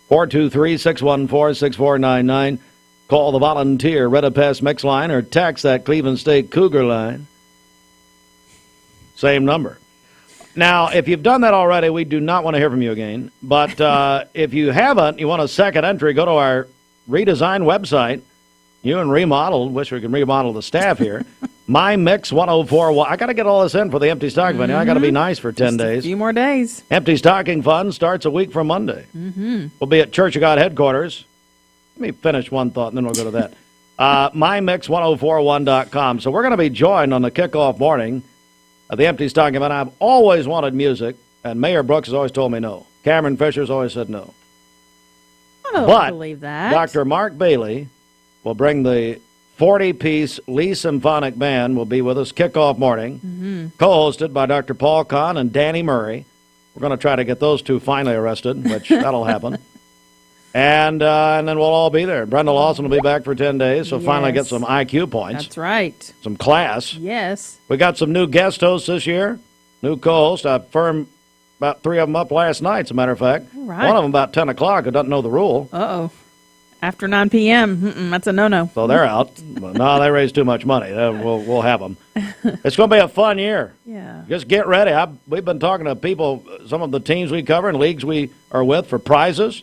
423-614-6499. Call the volunteer Redapest Mix line or text that Cleveland State Cougar line. Same number. Now, if you've done that already, we do not want to hear from you again. But if you haven't, you want a second entry, go to our redesigned website. You and remodel. Wish we could remodel the staff here. My Mix 104. I got to get all this in for the empty stocking fund. I got to be nice for 10 days. A few more days. Empty stocking fund starts a week from Monday. Mm-hmm. We'll be at Church of God headquarters. Let me finish one thought, and then we'll go to that. MyMix1041.com. So we're going to be joined on the kickoff morning of the empty stocking fund. I've always wanted music, and Mayor Brooks has always told me no. Cameron Fisher's always said no. I don't believe that. Dr. Mark Bailey will bring the 40-piece Lee Symphonic Band will be with us kickoff morning, co-hosted by Dr. Paul Kahn and Danny Murray. We're going to try to get those two finally arrested, which that'll happen. And then we'll all be there. Brenda Lawson will be back for 10 days, so finally get some IQ points. That's right. Some class. Yes. We got some new guest hosts this year, new co-hosts. I firmed about 3 of them up last night, as a matter of fact. All right. One of them about 10 o'clock who doesn't know the rule. Uh-oh. After 9 p.m., that's a no-no. So they're out. No, they raise too much money. We'll have them. It's going to be a fun year. Yeah. Just get ready. We've been talking to people, some of the teams we cover and leagues we are with for prizes.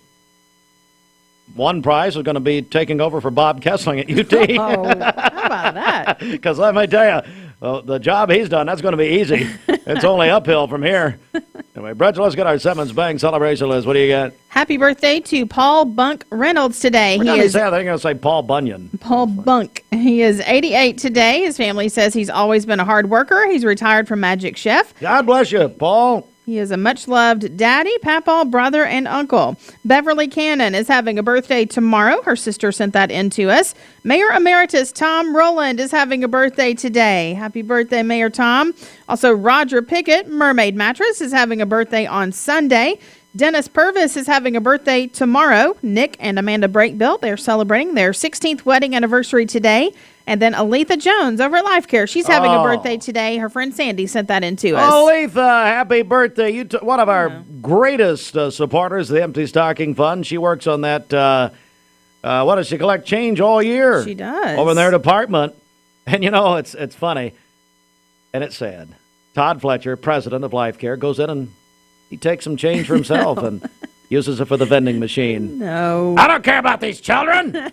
One prize is going to be taking over for Bob Kessling at UT. Oh, how about that? Because let me tell you, the job he's done, that's going to be easy. It's only uphill from here. Anyway, Bridget, let's get our Simmons Bank celebration list. What do you got? Happy birthday to Paul Bunk Reynolds today. We're going to say Paul Bunyan. Paul Bunk. He is 88 today. His family says he's always been a hard worker. He's retired from Magic Chef. God bless you, Paul. He is a much-loved daddy, papa, brother, and uncle. Beverly Cannon is having a birthday tomorrow. Her sister sent that in to us. Mayor Emeritus Tom Rowland is having a birthday today. Happy birthday, Mayor Tom. Also, Roger Pickett, Mermaid Mattress, is having a birthday on Sunday. Dennis Purvis is having a birthday tomorrow. Nick and Amanda Breakbill, they're celebrating their 16th wedding anniversary today. And then Aletha Jones over at Life Care. She's having a birthday today. Her friend Sandy sent that in to us. Aletha, happy birthday. One of our greatest supporters of the Empty Stocking Fund. She works on that, what does she collect change all year? She does. Over in their department. And, it's funny. And it's sad. Todd Fletcher, president of Life Care, goes in and he takes some change for himself and uses it for the vending machine. No. I don't care about these children.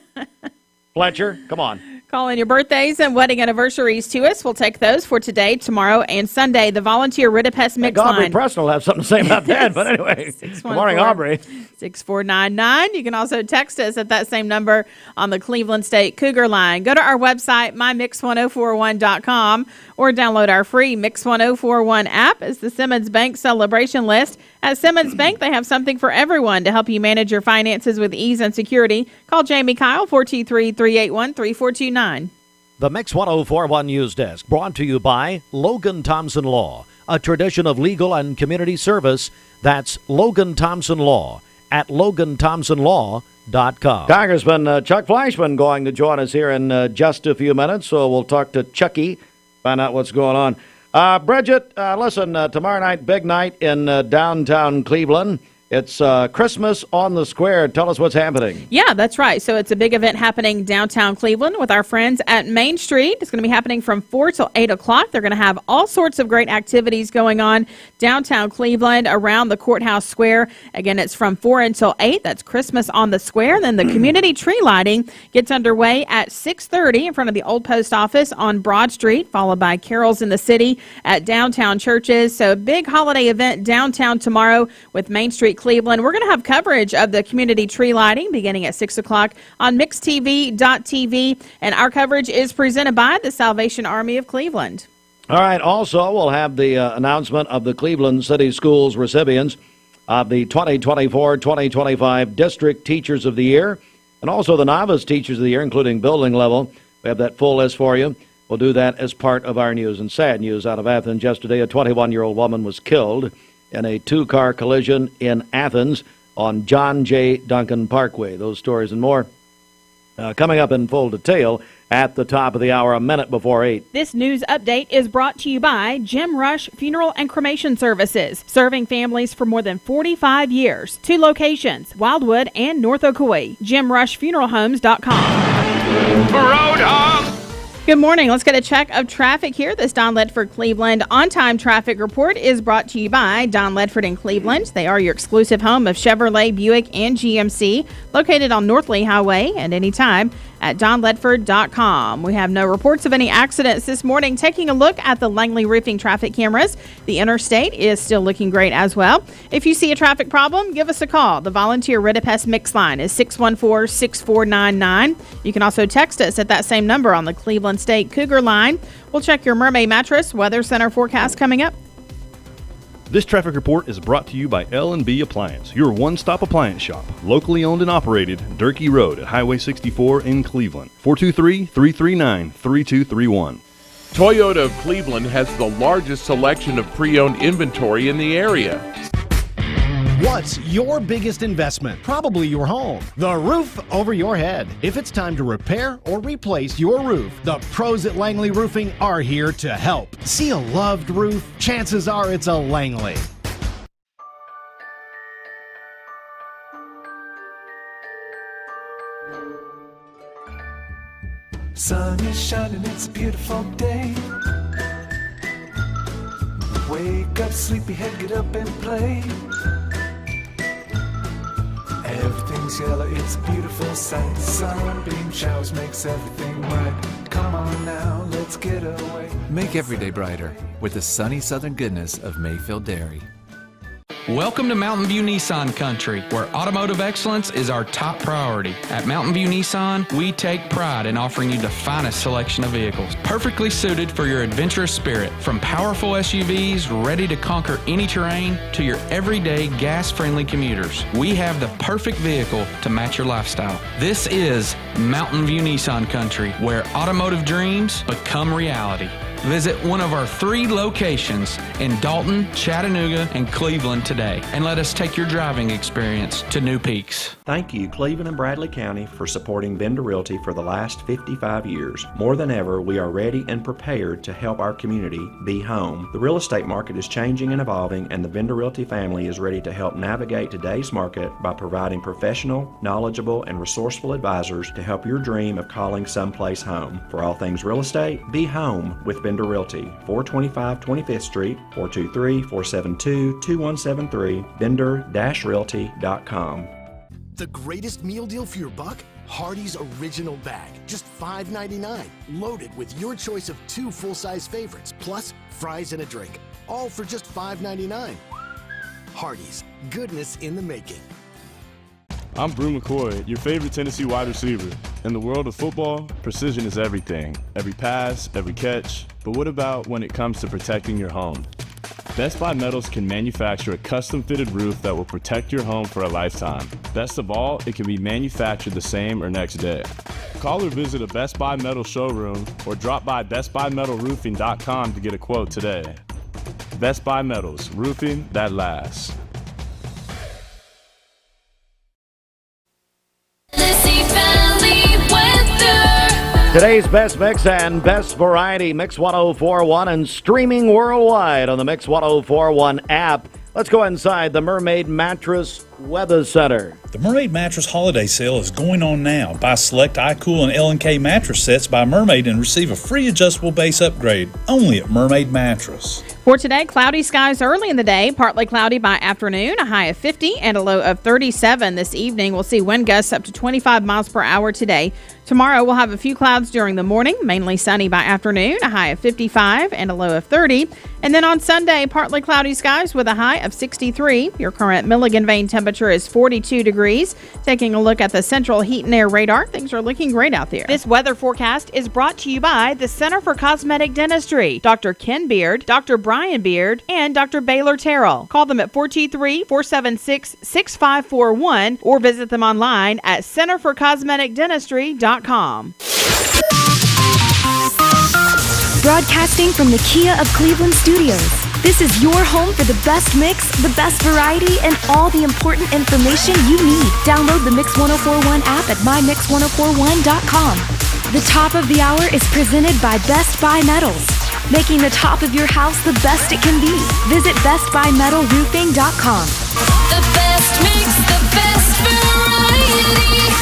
Fletcher, come on. Call in your birthdays and wedding anniversaries to us. We'll take those for today, tomorrow, and Sunday. The volunteer Ridipest Mix Aubrey line. Preston will have something to say about that. But anyway, good morning, Aubrey. 6499. You can also text us at that same number on the Cleveland State Cougar line. Go to our website, mymix1041.com, or download our free Mix 1041 app as the Simmons Bank celebration list. At Simmons Bank, they have something for everyone to help you manage your finances with ease and security. Call Jamie Kyle, 423-381-3429. The Mix 1041 News Desk, brought to you by Logan Thompson Law, a tradition of legal and community service. That's Logan Thompson Law at LoganThompsonLaw.com. Congressman Chuck Fleischman going to join us here in just a few minutes, so we'll talk to Chucky, find out what's going on. Bridget, listen, tomorrow night, big night in downtown Cleveland. It's Christmas on the Square. Tell us what's happening. Yeah, that's right. So it's a big event happening downtown Cleveland with our friends at Main Street. It's going to be happening from 4 till 8 o'clock. They're going to have all sorts of great activities going on downtown Cleveland around the Courthouse Square. Again, it's from 4 until 8. That's Christmas on the Square. And then the community tree lighting gets underway at 6:30 in front of the old post office on Broad Street, followed by carols in the city at downtown churches. So a big holiday event downtown tomorrow with Main Street Cleveland. We're going to have coverage of the community tree lighting beginning at 6 o'clock on mixtv.tv, and our coverage is presented by the Salvation Army of Cleveland. All right. Also, we'll have the announcement of the Cleveland City Schools recipients of the 2024-2025 District Teachers of the Year, and also the Novice Teachers of the Year, including building level. We have that full list for you. We'll do that as part of our news. And sad news out of Athens yesterday. A 21-year-old woman was killed in a two-car collision in Athens on John J. Duncan Parkway. Those stories and more coming up in full detail at the top of the hour, a minute before 8. This news update is brought to you by Jim Rush Funeral and Cremation Services, serving families for more than 45 years. 2 locations, Wildwood and North Ocoee. JimRushFuneralHomes.com. Roadhog! Good morning. Let's get a check of traffic here. This Don Ledford Cleveland on-time traffic report is brought to you by Don Ledford in Cleveland. They are your exclusive home of Chevrolet, Buick, and GMC, located on North Lee Highway at any time at donledford.com. We have no reports of any accidents this morning. Taking a look at the Langley Roofing traffic cameras, the interstate is still looking great as well. If you see a traffic problem, give us a call. The volunteer Ridipest Mix line is 614-6499. You can also text us at that same number on the Cleveland State Cougar line. We'll check your Mermaid Mattress Weather Center forecast coming up. This traffic report is brought to you by L&B Appliance, your one-stop appliance shop, locally owned and operated, Durkee Road at Highway 64 in Cleveland. 423-339-3231. Toyota of Cleveland has the largest selection of pre-owned inventory in the area. What's your biggest investment? Probably your home. The roof over your head. If it's time to repair or replace your roof, the pros at Langley Roofing are here to help. See a loved roof? Chances are it's a Langley. Sun is shining, it's a beautiful day. Wake up, sleepyhead, get up and play. Everything's yellow, it's a beautiful sight. Sunbeam showers makes everything bright. Come on now, let's get away. Make every day brighter with the sunny southern goodness of Mayfield Dairy. Welcome to Mountain View Nissan Country, where automotive excellence is our top priority. At Mountain View Nissan, we take pride in offering you the finest selection of vehicles, perfectly suited for your adventurous spirit. From powerful SUVs ready to conquer any terrain to your everyday gas-friendly commuters, we have the perfect vehicle to match your lifestyle. This is Mountain View Nissan Country, where automotive dreams become reality. Visit one of our 3 locations in Dalton, Chattanooga, and Cleveland today, and let us take your driving experience to new peaks. Thank you, Cleveland and Bradley County, for supporting Vendor Realty for the last 55 years. More than ever, we are ready and prepared to help our community be home. The real estate market is changing and evolving, and the Vendor Realty family is ready to help navigate today's market by providing professional, knowledgeable, and resourceful advisors to help your dream of calling someplace home. For all things real estate, be home with Vendor Realty, 425 25th Street, 423-472-2173, vendor-realty.com. The greatest meal deal for your buck? Hardee's Original Bag, just $5.99, loaded with your choice of 2 full-size favorites, plus fries and a drink, all for just $5.99. Hardee's, goodness in the making. I'm Brew McCoy, your favorite Tennessee wide receiver. In the world of football, precision is everything. Every pass, every catch. But what about when it comes to protecting your home? Best Buy Metals can manufacture a custom-fitted roof that will protect your home for a lifetime. Best of all, it can be manufactured the same or next day. Call or visit a Best Buy Metal showroom or drop by bestbuymetalroofing.com to get a quote today. Best Buy Metals, roofing that lasts. Today's best mix and best variety, Mix 1041, and streaming worldwide on the Mix 1041 app. Let's go inside the Mermaid Mattress Weather Center. The Mermaid Mattress Holiday Sale is going on now. Buy select iCool and L&K mattress sets by Mermaid and receive a free adjustable base upgrade only at Mermaid Mattress. For today, cloudy skies early in the day, partly cloudy by afternoon, a high of 50 and a low of 37 this evening. We'll see wind gusts up to 25 miles per hour today. Tomorrow, we'll have a few clouds during the morning, mainly sunny by afternoon, a high of 55 and a low of 30. And then on Sunday, partly cloudy skies with a high of 63. Your current Milligan vane temperature is 42 degrees. Taking a look at the Central Heat and Air Radar, things are looking great out there. This weather forecast is brought to you by the Center for Cosmetic Dentistry, Dr. Ken Beard, Dr. Brian Beard, and Dr. Baylor Terrell. Call them at 423-476-6541 or visit them online at centerforcosmeticdentistry.com. Broadcasting from the Kia of Cleveland studios. This is your home for the best mix, the best variety, and all the important information you need. Download the Mix 1041 app at mymix1041.com. The top of the hour is presented by Best Buy Metals, making the top of your house the best it can be. Visit bestbuymetalroofing.com. The best mix, the best variety.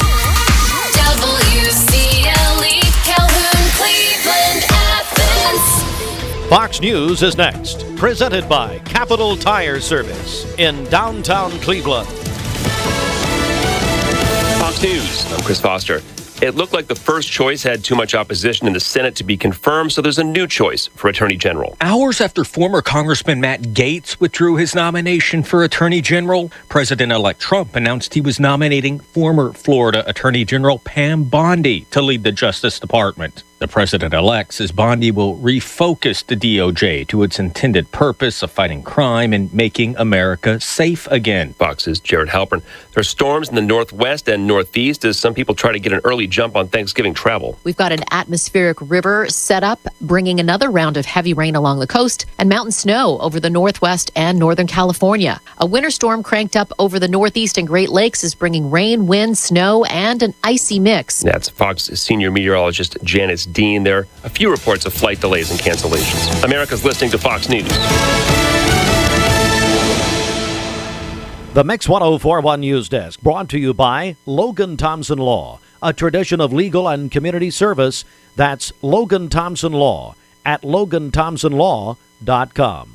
WCLE, Calhoun, Cleveland, Athens. Fox News is next, presented by Capital Tire Service in downtown Cleveland. Fox News, I'm Chris Foster. It looked like the first choice had too much opposition in the Senate to be confirmed, so there's a new choice for Attorney General. Hours after former Congressman Matt Gaetz withdrew his nomination for Attorney General, President-elect Trump announced he was nominating former Florida Attorney General Pam Bondi to lead the Justice Department. The president-elect says Bondi will refocus the DOJ to its intended purpose of fighting crime and making America safe again. Fox's Jared Halpern. There are storms in the northwest and northeast as some people try to get an early jump on Thanksgiving travel. We've got an atmospheric river set up, bringing another round of heavy rain along the coast and mountain snow over the northwest and northern California. A winter storm cranked up over the northeast and Great Lakes is bringing rain, wind, snow, and an icy mix. That's Fox senior meteorologist Janice Dean. There are a few reports of flight delays and cancellations. America's listening to Fox News. The Mix 1041 News Desk brought to you by Logan Thompson Law, a tradition of legal and community service. That's Logan Thompson Law at loganthompsonlaw.com.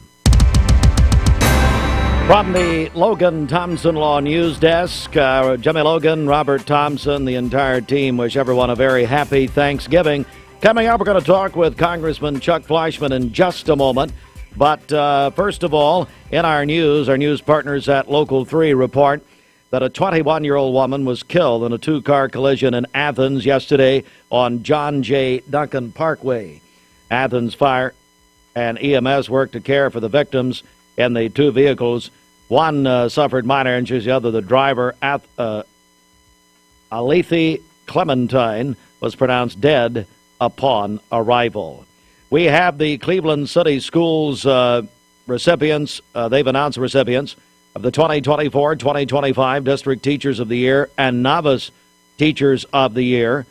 From the Logan Thompson Law News Desk, Jimmy Logan, Robert Thompson, the entire team wish everyone a very happy Thanksgiving. Coming up, we're going to talk with Congressman Chuck Fleischman in just a moment. But first of all, in our news partners at Local 3 report that a 21-year-old woman was killed in a two-car collision in Athens yesterday on John J. Duncan Parkway. Athens Fire and EMS worked to care for the victims in the two vehicles. One suffered minor injuries. The other, the driver, Alethi Clementine, was pronounced dead upon arrival. We have the Cleveland City Schools recipients. They've announced the recipients of the 2024-2025 District Teachers of the Year and Novice Teachers of the Year.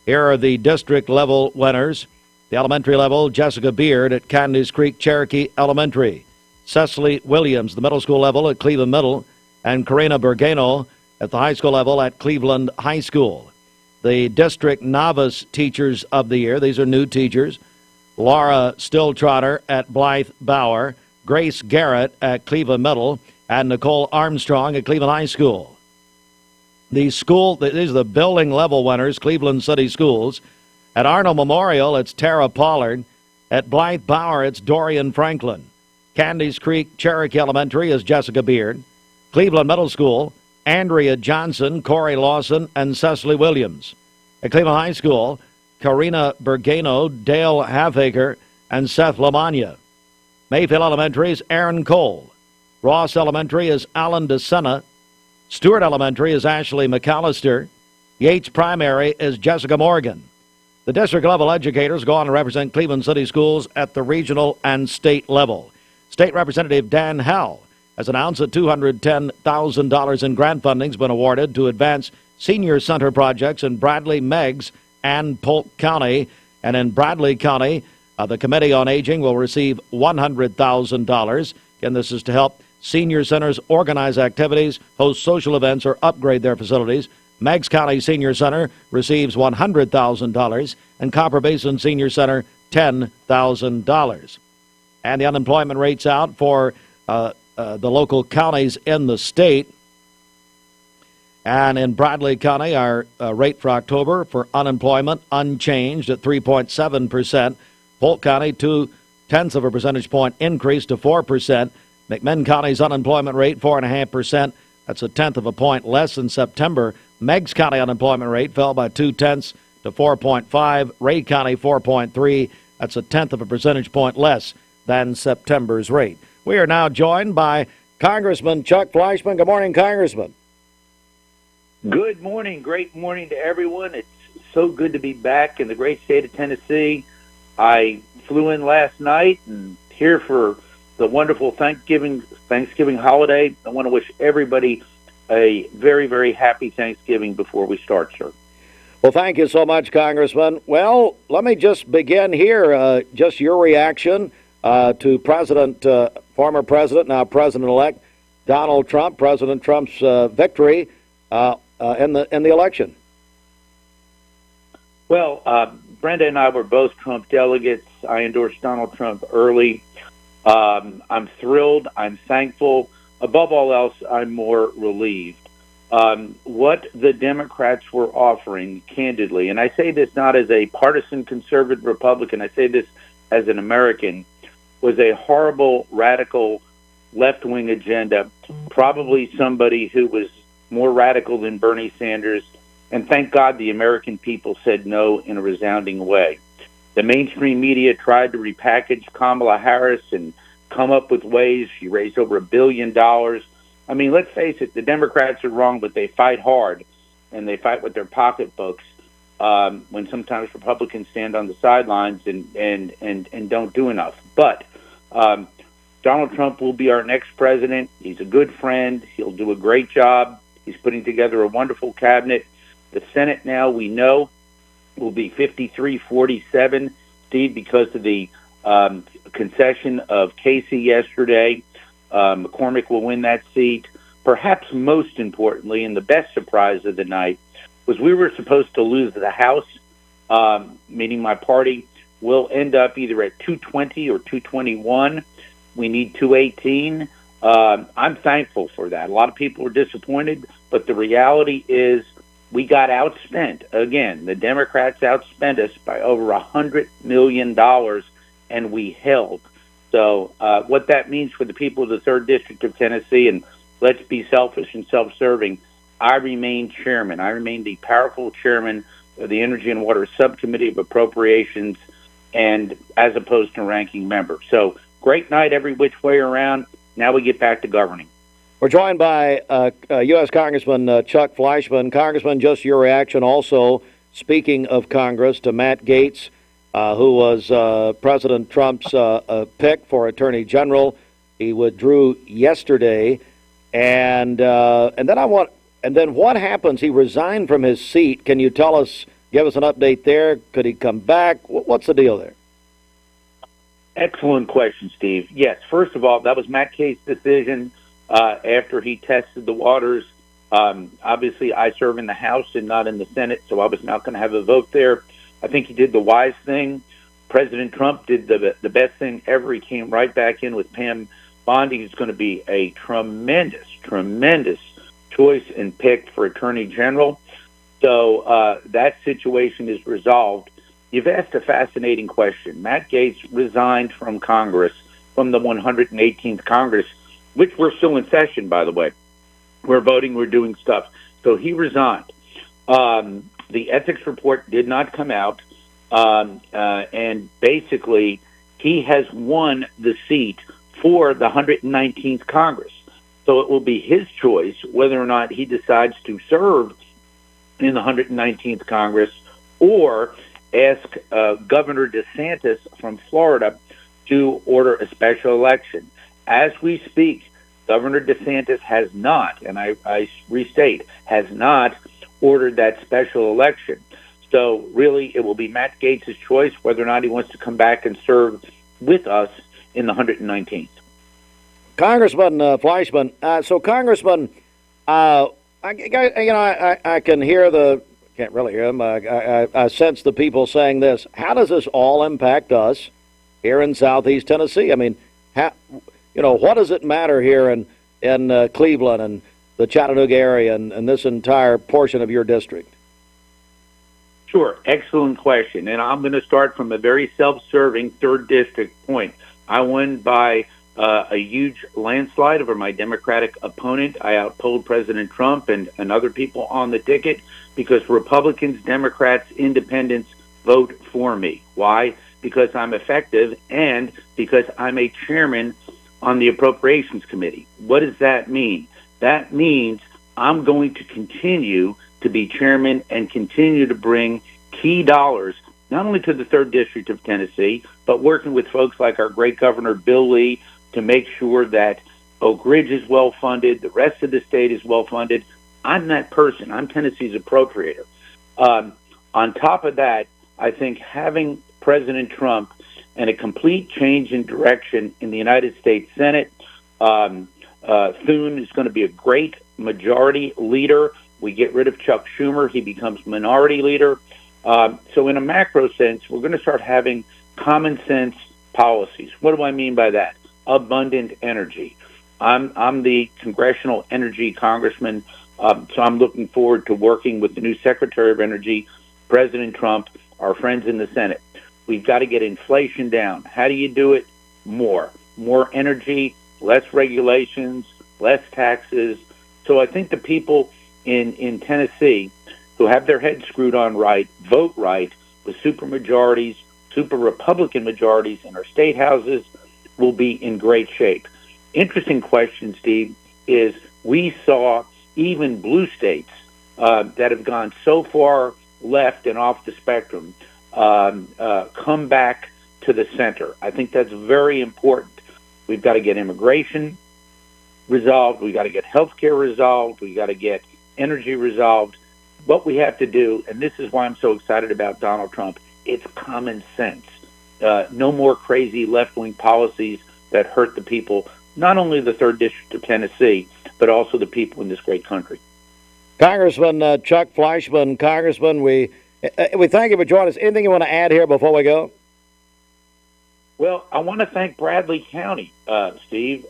Here are the district level winners. The elementary level, Jessica Beard at Candies Creek Cherokee Elementary. Cecily Williams, the middle school level at Cleveland Middle. And Karina Bergano at the high school level at Cleveland High School. The district novice teachers of the year, these are new teachers. Laura Stilltrotter at Blythe Bauer. Grace Garrett at Cleveland Middle. And Nicole Armstrong at Cleveland High School. These are the building level winners, Cleveland City Schools. At Arnold Memorial, it's Tara Pollard. At Blythe Bauer, it's Dorian Franklin. Candies Creek Cherokee Elementary is Jessica Beard. Cleveland Middle School, Andrea Johnson, Corey Lawson, and Cecily Williams. At Cleveland High School, Karina Bergano, Dale Halfaker, and Seth Lamagna. Mayfield Elementary is Aaron Cole. Ross Elementary is Alan DeSena. Stewart Elementary is Ashley McAllister. Yates Primary is Jessica Morgan. The district-level educators go on to represent Cleveland City Schools at the regional and state level. State Representative Dan Howell has announced that $210,000 in grant funding has been awarded to advance senior center projects in Bradley, Meigs, and Polk County. And in Bradley County, the Committee on Aging will receive $100,000. Again, this is to help senior centers organize activities, host social events, or upgrade their facilities. Meigs County Senior Center receives $100,000, and Copper Basin Senior Center, $10,000. And the unemployment rate's out for the local counties in the state. And in Bradley County, our rate for October for unemployment unchanged at 3.7%. Polk County, 0.2 of a percentage point increase to 4%. McMinn County's unemployment rate, 4.5%. That's 0.1 of a point less than September. Meigs County unemployment rate fell by 0.2 to 4.5. Ray County, 4.3. That's 0.1 of a percentage point less than September's rate. We are now joined by Congressman Chuck Fleischman. Good morning, Congressman. Good morning. Great morning to everyone. It's so good to be back in the great state of Tennessee. I flew in last night and here for the wonderful Thanksgiving holiday. I want to wish everybody a very, very happy Thanksgiving before we start, sir. Well, thank you so much, Congressman. Well, let me just begin here. Just your reaction to former President, now President-elect Donald Trump, President Trump's victory in the election. Well, Brenda and I were both Trump delegates. I endorsed Donald Trump early. I'm thrilled. I'm thankful. Above all else, I'm more relieved. What the Democrats were offering, candidly, and I say this not as a partisan conservative Republican, I say this as an American, was a horrible, radical, left-wing agenda, probably somebody who was more radical than Bernie Sanders, and thank God the American people said no in a resounding way. The mainstream media tried to repackage Kamala Harris and come up with ways. She raised over $1 billion. I mean, let's face it, the Democrats are wrong, but they fight hard, and they fight with their pocketbooks when sometimes Republicans stand on the sidelines and don't do enough. But Donald Trump will be our next president. He's a good friend. He'll do a great job. He's putting together a wonderful cabinet. The Senate now, we know, will be 53-47, Steve, because of the concession of Casey yesterday. McCormick will win that seat. Perhaps most importantly, and the best surprise of the night, was we were supposed to lose the House, meaning my party will end up either at 220 or 221. We need 218. I'm thankful for that. A lot of people are disappointed, but the reality is we got outspent. Again, the Democrats outspent us by over $100 million, and we held. So what that means for the people of the 3rd District of Tennessee, and let's be selfish and self-serving, I remain chairman. I remain the powerful chairman of the Energy and Water Subcommittee of Appropriations, and as opposed to ranking member. So great night every which way around. Now we get back to governing. We're joined by U.S. Congressman Chuck Fleischman. Congressman, just your reaction also, speaking of Congress, to Matt Gaetz, who was President Trump's pick for Attorney General. He withdrew yesterday, and then what happens? He resigned from his seat. Can you tell us, give us an update there? Could he come back? What's the deal there? Excellent question, Steve. Yes, first of all, that was Matt Gaetz' decision after he tested the waters. Obviously, I serve in the House and not in the Senate, so I was not going to have a vote there. I think he did the wise thing. President Trump did the best thing ever. He came right back in with Pam Bondi, who's going to be a tremendous choice and pick for Attorney General. So that situation is resolved. You've asked a fascinating question. Matt Gaetz resigned from Congress, from the 118th Congress, which we're still in session, by the way. We're voting, we're doing stuff. So he resigned. The ethics report did not come out, and basically he has won the seat for the 119th Congress. So it will be his choice whether or not he decides to serve in the 119th Congress or ask Governor DeSantis from Florida to order a special election. As we speak, Governor DeSantis has not, and I restate, has not ordered that special election. So really, it will be Matt Gaetz' choice whether or not he wants to come back and serve with us in the 119th. Congressman Fleischman, so Congressman, I can hear can't really hear them. I sense the people saying this. How does this all impact us here in Southeast Tennessee? I mean, what does it matter here in Cleveland and the Chattanooga area and this entire portion of your district? Sure. Excellent question. And I'm going to start from a very self-serving 3rd District point. I won by a huge landslide over my Democratic opponent. I outpolled President Trump and other people on the ticket because Republicans, Democrats, Independents vote for me. Why? Because I'm effective and because I'm a chairman on the Appropriations Committee. What does that mean? That means I'm going to continue to be chairman and continue to bring key dollars, not only to the 3rd District of Tennessee, but working with folks like our great Governor Bill Lee to make sure that Oak Ridge is well funded, the rest of the state is well funded. I'm that person. I'm Tennessee's appropriator. On top of that, I think having President Trump and a complete change in direction in the United States Senate, Thune is going to be a great majority leader. We get rid of Chuck Schumer. He becomes minority leader. So in a macro sense, we're going to start having common sense policies. What do I mean by that? Abundant energy. I'm the congressional energy congressman, so I'm looking forward to working with the new Secretary of Energy, President Trump, our friends in the Senate. We've got to get inflation down. How do you do it? More energy, less regulations, less taxes. So I think the people in Tennessee who have their heads screwed on right, vote right, with super majorities, super Republican majorities in our state houses, will be in great shape. Interesting question, Steve, is we saw even blue states that have gone so far left and off the spectrum come back to the center. I think that's very important. We've got to get immigration resolved. We've got to get health care resolved. We've got to get energy resolved. What we have to do, and this is why I'm so excited about Donald Trump, it's common sense. No more crazy left-wing policies that hurt the people, not only the 3rd District of Tennessee, but also the people in this great country. Congressman Chuck Fleischman, Congressman, we thank you for joining us. Anything you want to add here before we go? Well, I want to thank Bradley County, Steve.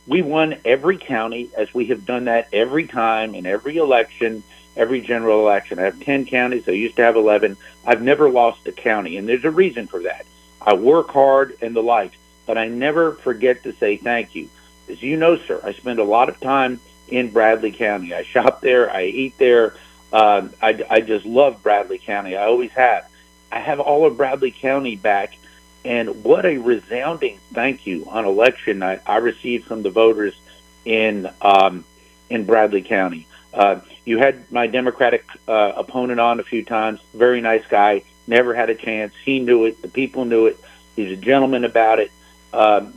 We won every county, as we have done that every time in every election, every general election. I have 10 counties. I used to have 11. I've never lost a county, and there's a reason for that. I work hard and the like, but I never forget to say thank you. As you know, sir, I spend a lot of time in Bradley County. I shop there. I eat there. I just love Bradley County. I always have. I have all of Bradley County back, and what a resounding thank you on election night I received from the voters in Bradley County. You had my Democratic opponent on a few times. Very nice guy. Never had a chance. He knew it. The people knew it. He's a gentleman about it.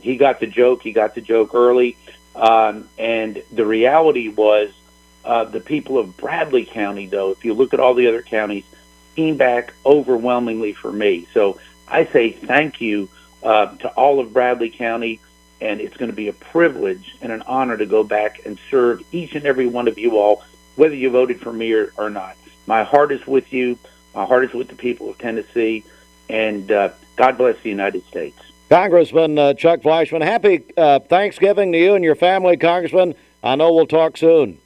He got the joke. He got the joke early. And the reality was the people of Bradley County, though, if you look at all the other counties, came back overwhelmingly for me. So I say thank you to all of Bradley County, and it's going to be a privilege and an honor to go back and serve each and every one of you all, whether you voted for me or not. My heart is with you. My heart is with the people of Tennessee, and God bless the United States. Congressman Chuck Fleischman, happy Thanksgiving to you and your family, Congressman. I know we'll talk soon.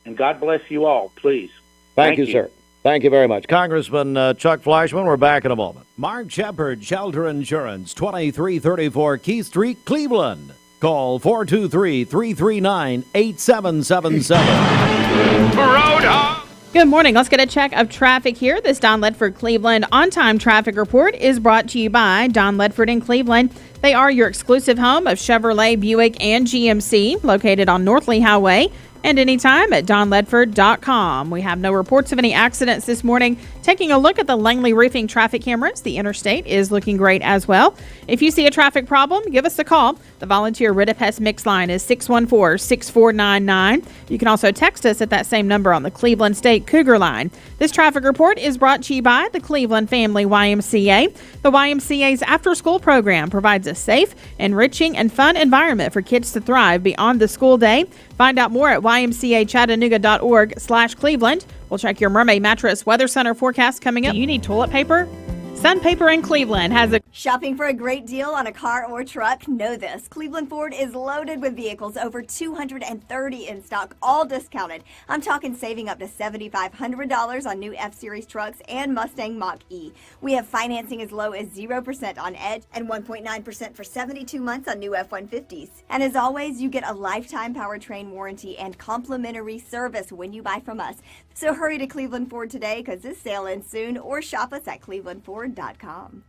And God bless you all, please. Thank you, sir. Thank you very much. Congressman Chuck Fleischman, we're back in a moment. Mark Shepard, Shelter Insurance, 2334 Keith Street, Cleveland. Call 423-339-8777. Roadhog! Good morning. Let's get a check of traffic here. This Don Ledford Cleveland on-time traffic report is brought to you by Don Ledford in Cleveland. They are your exclusive home of Chevrolet, Buick, and GMC, located on Northley Highway, and anytime at donledford.com. We have no reports of any accidents this morning. Taking a look at the Langley Roofing traffic cameras, the interstate is looking great as well. If you see a traffic problem, give us a call. The volunteer Ridipest mix line is 614-6499. You can also text us at that same number on the Cleveland State Cougar line. This traffic report is brought to you by the Cleveland Family YMCA. The YMCA's after-school program provides a safe, enriching, and fun environment for kids to thrive beyond the school day. Find out more at ymcachattanooga.org/Cleveland. We'll check your Mermaid Mattress Weather Center forecast coming up. Do you need toilet paper? Sun Paper in Cleveland has a... Shopping for a great deal on a car or truck? Know this. Cleveland Ford is loaded with vehicles, over 230 in stock, all discounted. I'm talking saving up to $7,500 on new F-Series trucks and Mustang Mach-E. We have financing as low as 0% on Edge and 1.9% for 72 months on new F-150s. And as always, you get a lifetime powertrain warranty and complimentary service when you buy from us. So hurry to Cleveland Ford today, because this sale ends soon, or shop us at clevelandford.com.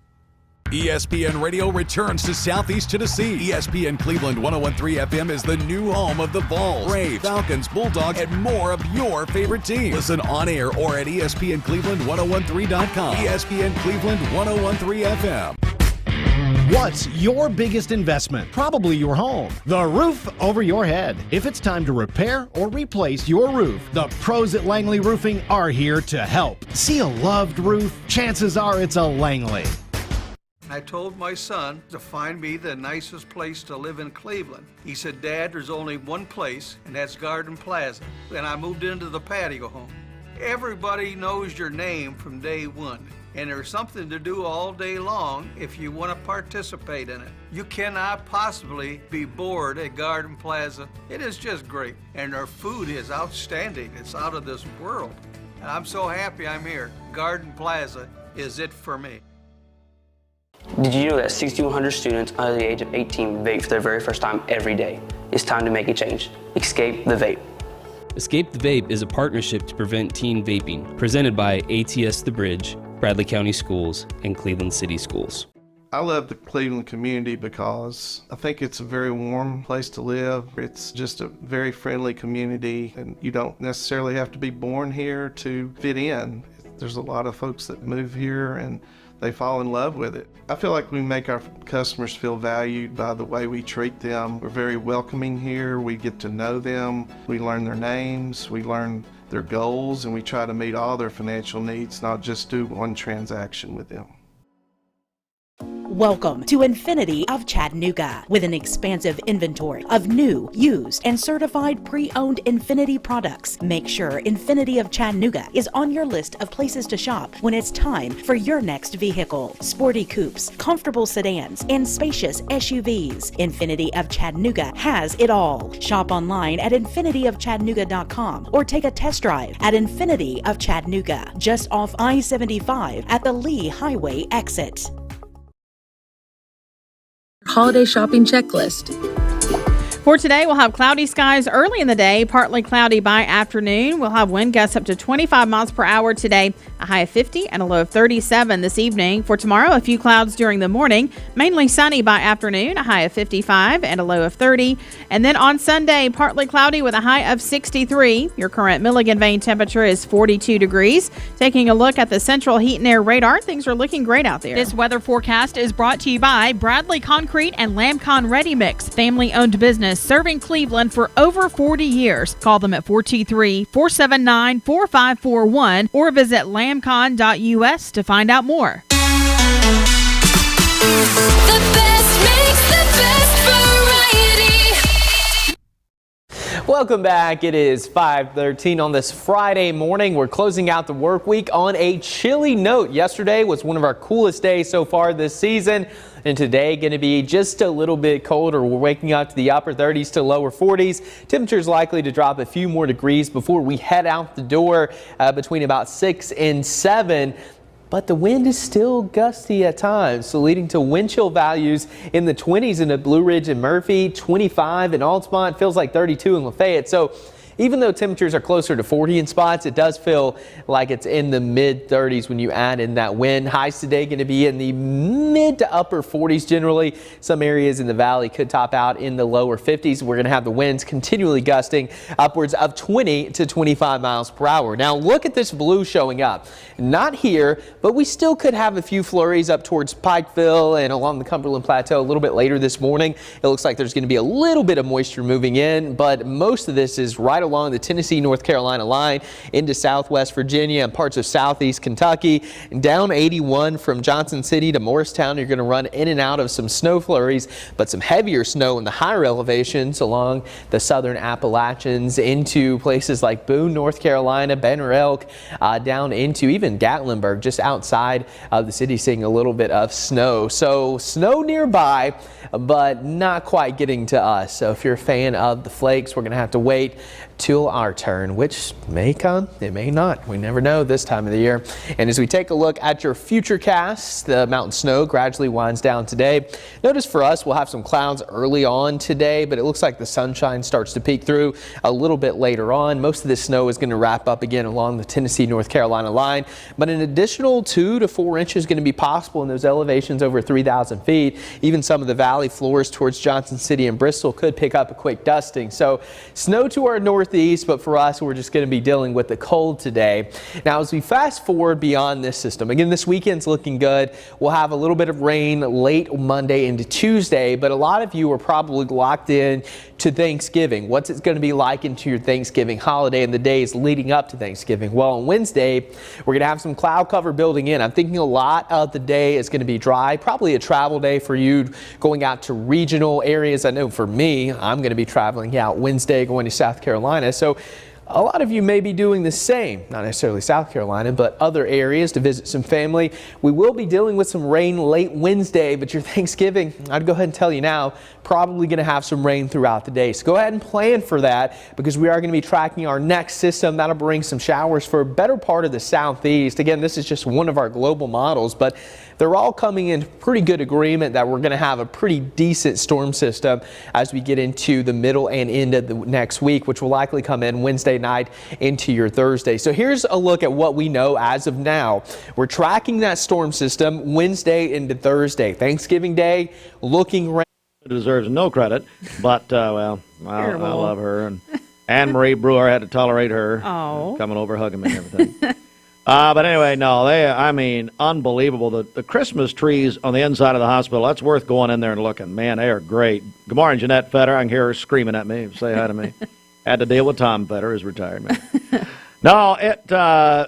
ESPN Radio returns to Southeast Tennessee. ESPN Cleveland 101.3 FM is the new home of the Vols, Braves, Falcons, Bulldogs, and more of your favorite teams. Listen on air or at ESPNCleveland1013.com. ESPN Cleveland 101.3 FM. What's your biggest investment? Probably your home. The roof over your head. If it's time to repair or replace your roof, the pros at Langley Roofing are here to help. See a loved roof? Chances are it's a Langley. I told my son to find me the nicest place to live in Cleveland. He said, Dad, there's only one place, and that's Garden Plaza. And I moved into the patio home. Everybody knows your name from day one. And there's something to do all day long if you want to participate in it. You cannot possibly be bored at Garden Plaza. It is just great. And their food is outstanding. It's out of this world. And I'm so happy I'm here. Garden Plaza is it for me. Did you know that 6,100 students under the age of 18 vape for their very first time every day? It's time to make a change. Escape the vape. Escape the Vape is a partnership to prevent teen vaping, presented by ATS The Bridge, Bradley County Schools, and Cleveland City Schools. I love the Cleveland community because I think it's a very warm place to live. It's just a very friendly community, and you don't necessarily have to be born here to fit in. There's a lot of folks that move here and they fall in love with it. I feel like we make our customers feel valued by the way we treat them. We're very welcoming here. We get to know them. We learn their names. We learn their goals, and we try to meet all their financial needs, not just do one transaction with them. Welcome to Infinity of Chattanooga, with an expansive inventory of new, used, and certified pre-owned Infinity products. Make sure Infinity of Chattanooga is on your list of places to shop when it's time for your next vehicle. Sporty coupes, comfortable sedans, and spacious SUVs. Infinity of Chattanooga has it all. Shop online at infinityofchattanooga.com or take a test drive at Infinity of Chattanooga, just off I-75 at the Lee Highway exit. holiday shopping checklist. For today, we'll have cloudy skies early in the day, partly cloudy by afternoon. We'll have wind gusts up to 25 miles per hour today, a high of 50 and a low of 37 this evening. For tomorrow, a few clouds during the morning, mainly sunny by afternoon, a high of 55 and a low of 30. And then on Sunday, partly cloudy with a high of 63. Your current Milligan Vane temperature is 42 degrees. Taking a look at the central heat and air radar, things are looking great out there. This weather forecast is brought to you by Bradley Concrete and Lamcon Ready Mix, family-owned business serving Cleveland for over 40 years. Call them at 423-479-4541 or visit lamcon.us to find out more. The best mix, the best variety. Welcome back. It is 5:13 on this Friday morning. We're closing out the work week on a chilly note. Yesterday was one of our coolest days so far this season. And today going to be just a little bit colder. We're waking up to the upper 30s to lower 40s. Temperatures likely to drop a few more degrees before we head out the door between about 6 and 7. But the wind is still gusty at times, so leading to wind chill values in the 20s in the Blue Ridge and Murphy, 25 in Altamont, feels like 32 in Lafayette. So even though temperatures are closer to 40 in spots, it does feel like it's in the mid 30s when you add in that wind. Highs today going to be in the mid to upper 40s generally. Some areas in the valley could top out in the lower 50s. We're going to have the winds continually gusting upwards of 20 to 25 miles per hour. Now look at this blue showing up. Not here, but we still could have a few flurries up towards Pikeville and along the Cumberland Plateau a little bit later this morning. It looks like there's going to be a little bit of moisture moving in, but most of this is right along the Tennessee-North Carolina line into southwest Virginia and parts of southeast Kentucky. And down 81 from Johnson City to Morristown, you're going to run in and out of some snow flurries, but some heavier snow in the higher elevations along the southern Appalachians into places like Boone, North Carolina, Banner Elk, down into even Gatlinburg, just outside of the city, seeing a little bit of snow. So snow nearby, but not quite getting to us. So if you're a fan of the flakes, we're going to have to wait till our turn, which may come, it may not. We never know this time of the year. And as we take a look at your future cast, the mountain snow gradually winds down today. Notice for us, we'll have some clouds early on today, but it looks like the sunshine starts to peek through a little bit later on. Most of this snow is going to wrap up again along the Tennessee-North Carolina line, but an additional 2 to 4 inches is going to be possible in those elevations over 3,000 feet. Even some of the valley floors towards Johnson City and Bristol could pick up a quick dusting. So snow to our northeast, but for us, we're just going to be dealing with the cold today. Now, as we fast forward beyond this system, again, this weekend's looking good. We'll have a little bit of rain late Monday into Tuesday, but a lot of you are probably locked in to Thanksgiving. What's it going to be like into your Thanksgiving holiday and the days leading up to Thanksgiving? Well, on Wednesday, we're going to have some cloud cover building in. I'm thinking a lot of the day is going to be dry, probably a travel day for you going out to regional areas. I know for me, I'm going to be traveling out Wednesday going to South Carolina. So a lot of you may be doing the same, not necessarily South Carolina, but other areas to visit some family. We will be dealing with some rain late Wednesday, but your Thanksgiving, I'd go ahead and tell you now, probably going to have some rain throughout the day. So go ahead and plan for that because we are going to be tracking our next system. That'll bring some showers for a better part of the southeast. Again, this is just one of our global models, but they're all coming in pretty good agreement that we're going to have a pretty decent storm system as we get into the middle and end of the next week, which will likely come in Wednesday night into your Thursday. So here's a look at what we know as of now. We're tracking that storm system Wednesday into Thursday. Thanksgiving Day looking rain. Deserves no credit, but well, I love her, and Anne Marie Brewer had to tolerate her coming over, hugging me and everything. But anyway, no, unbelievable. The Christmas trees on the inside of the hospital, that's worth going in there and looking. Man, they are great. Good morning, Jeanette Fetter. I can hear her screaming at me. Say hi to me. Had to deal with Tom Fetter, who's retired. No,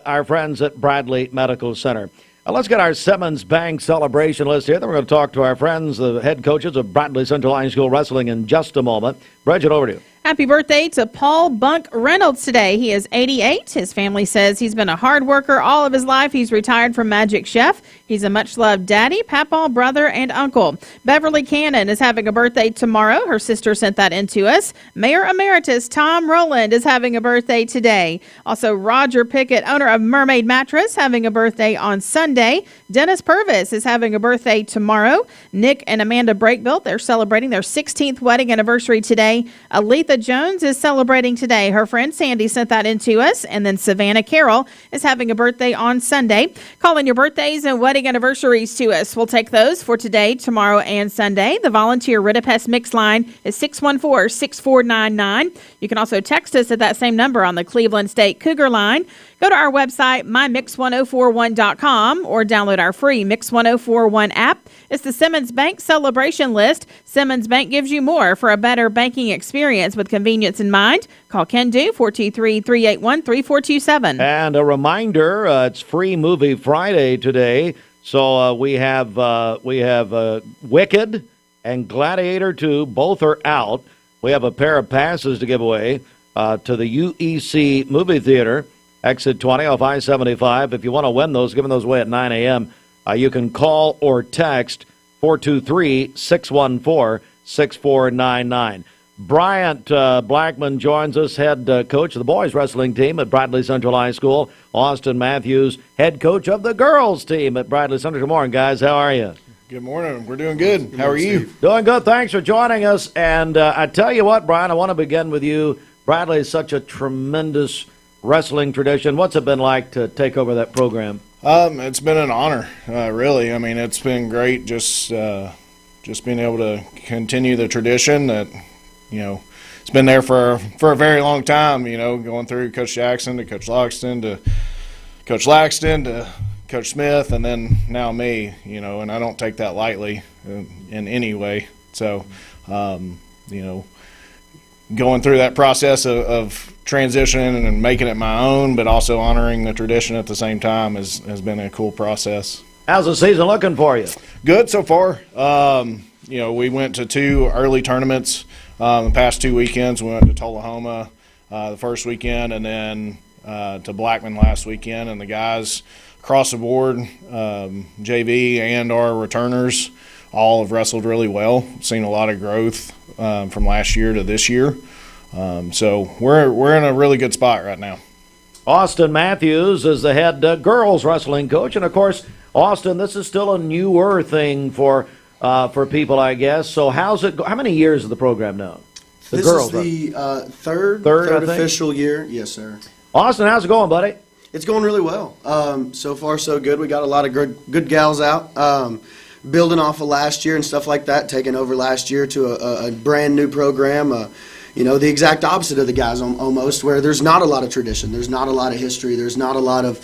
our friends at Bradley Medical Center. Let's get our Simmons Bank celebration list here. Then we're going to talk to our friends, the head coaches of Bradley Central High School Wrestling in just a moment. Bridget, over to you. Happy birthday to Paul Bunk Reynolds today. He is 88. His family says he's been a hard worker all of his life. He's retired from Magic Chef. He's a much-loved daddy, papa, brother, and uncle. Beverly Cannon is having a birthday tomorrow. Her sister sent that in to us. Mayor Emeritus Tom Rowland is having a birthday today. Also, Roger Pickett, owner of Mermaid Mattress, having a birthday on Sunday. Dennis Purvis is having a birthday tomorrow. Nick and Amanda Breakbilt, they're celebrating their 16th wedding anniversary today. Aletha Jones is celebrating today. Her friend Sandy sent that in to us. And then Savannah Carroll is having a birthday on Sunday. Call in your birthdays and wedding anniversaries to us. We'll take those for today, tomorrow, and Sunday. The volunteer Ritapest Mix line is 614-6499. You can also text us at that same number on the Cleveland State Cougar line. Go to our website, mymix1041.com, or download our free Mix 1041 app. It's the Simmons Bank Celebration List. Simmons Bank gives you more for a better banking experience with convenience in mind. Call Ken Do, 423-381-3427. And a reminder, it's Free Movie Friday today. So we have Wicked and Gladiator 2. Both are out. We have a pair of passes to give away to the UEC movie theater, exit 20 off I-75. If you want to win those, giving those away at 9 a.m., you can call or text 423-614-6499. Bryant Blackman joins us, head coach of the boys wrestling team at Bradley Central High School. Austin Matthews, head coach of the girls team at Bradley Central. Good morning, guys. How are you? Good morning. We're doing good. How are you? Doing good. Thanks for joining us. And I tell you what, Brian, I want to begin with you. Bradley is such a tremendous wrestling tradition. What's it been like to take over that program? It's been an honor, really. I mean, it's been great just being able to continue the tradition that, it's been there for a very long time, going through Coach Jackson to Coach Loxton to Coach Laxton to Coach Smith, and then now me, and I don't take that lightly in any way. So, going through that process of transitioning and making it my own, but also honoring the tradition at the same time has been a cool process. How's the season looking for you? Good so far. We went to 2 early tournaments the past 2 weekends. We went to Tullahoma the first weekend, and then to Blackman last weekend. And the guys across the board, JV and our returners, all have wrestled really well. Seen a lot of growth from last year to this year. So we're in a really good spot right now. Austin Matthews is the head girls wrestling coach, and of course, Austin, this is still a newer thing for people, I guess. So how's it? How many years is the program now? The this girls, is the third official year. Yes, sir. Austin, how's it going, buddy? It's going really well. So far, so good. We got a lot of good gals out. Building off of last year and stuff like that, taking over last year to a brand new program. The exact opposite of the guys almost, where there's not a lot of tradition, there's not a lot of history, there's not a lot of,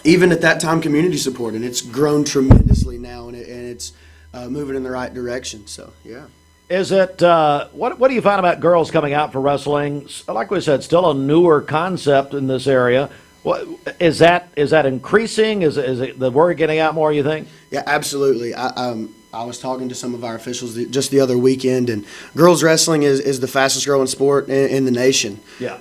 even at that time, community support, and it's grown tremendously now, and it's moving in the right direction. So, yeah. Is it what do you find about girls coming out for wrestling? Like we said, still a newer concept in this area. What is that increasing? Is it the word getting out more, you think? Yeah, absolutely. I was talking to some of our officials just the other weekend, and girls wrestling is the fastest growing sport in the nation. Yeah.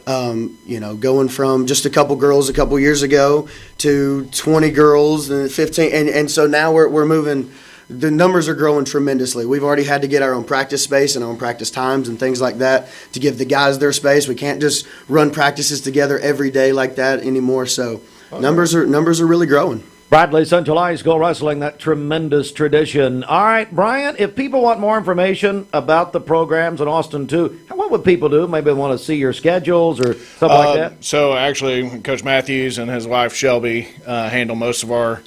Going from just a couple girls a couple years ago to 20 girls and 15, and so now we're moving. The numbers are growing tremendously. We've already had to get our own practice space and our own practice times and things like that to give the guys their space. We can't just run practices together every day like that anymore. So numbers are really growing. Bradley Central High School wrestling, that tremendous tradition. All right, Brian, if people want more information about the programs in Austin too, what would people do? Maybe they want to see your schedules or something like that? So actually, Coach Matthews and his wife Shelby handle most of our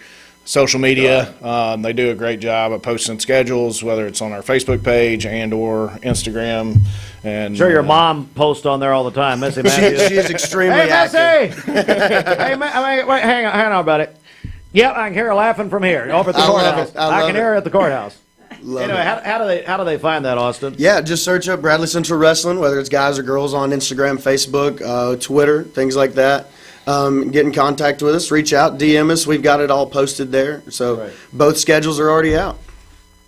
social media. They do a great job of posting schedules, whether it's on our Facebook page and or Instagram. And sure, your mom posts on there all the time, Missy Matthews. She is extremely active. Hey, Missy! Hey, wait, hang on about it. Yep, I can hear her laughing from here over at the courthouse. I can hear her at the courthouse. Anyway, how do they find that, Austin? Yeah, just search up Bradley Central Wrestling, whether it's guys or girls, on Instagram, Facebook, Twitter, things like that. Get in contact with us, reach out, DM us. We've got it all posted there. So both schedules are already out.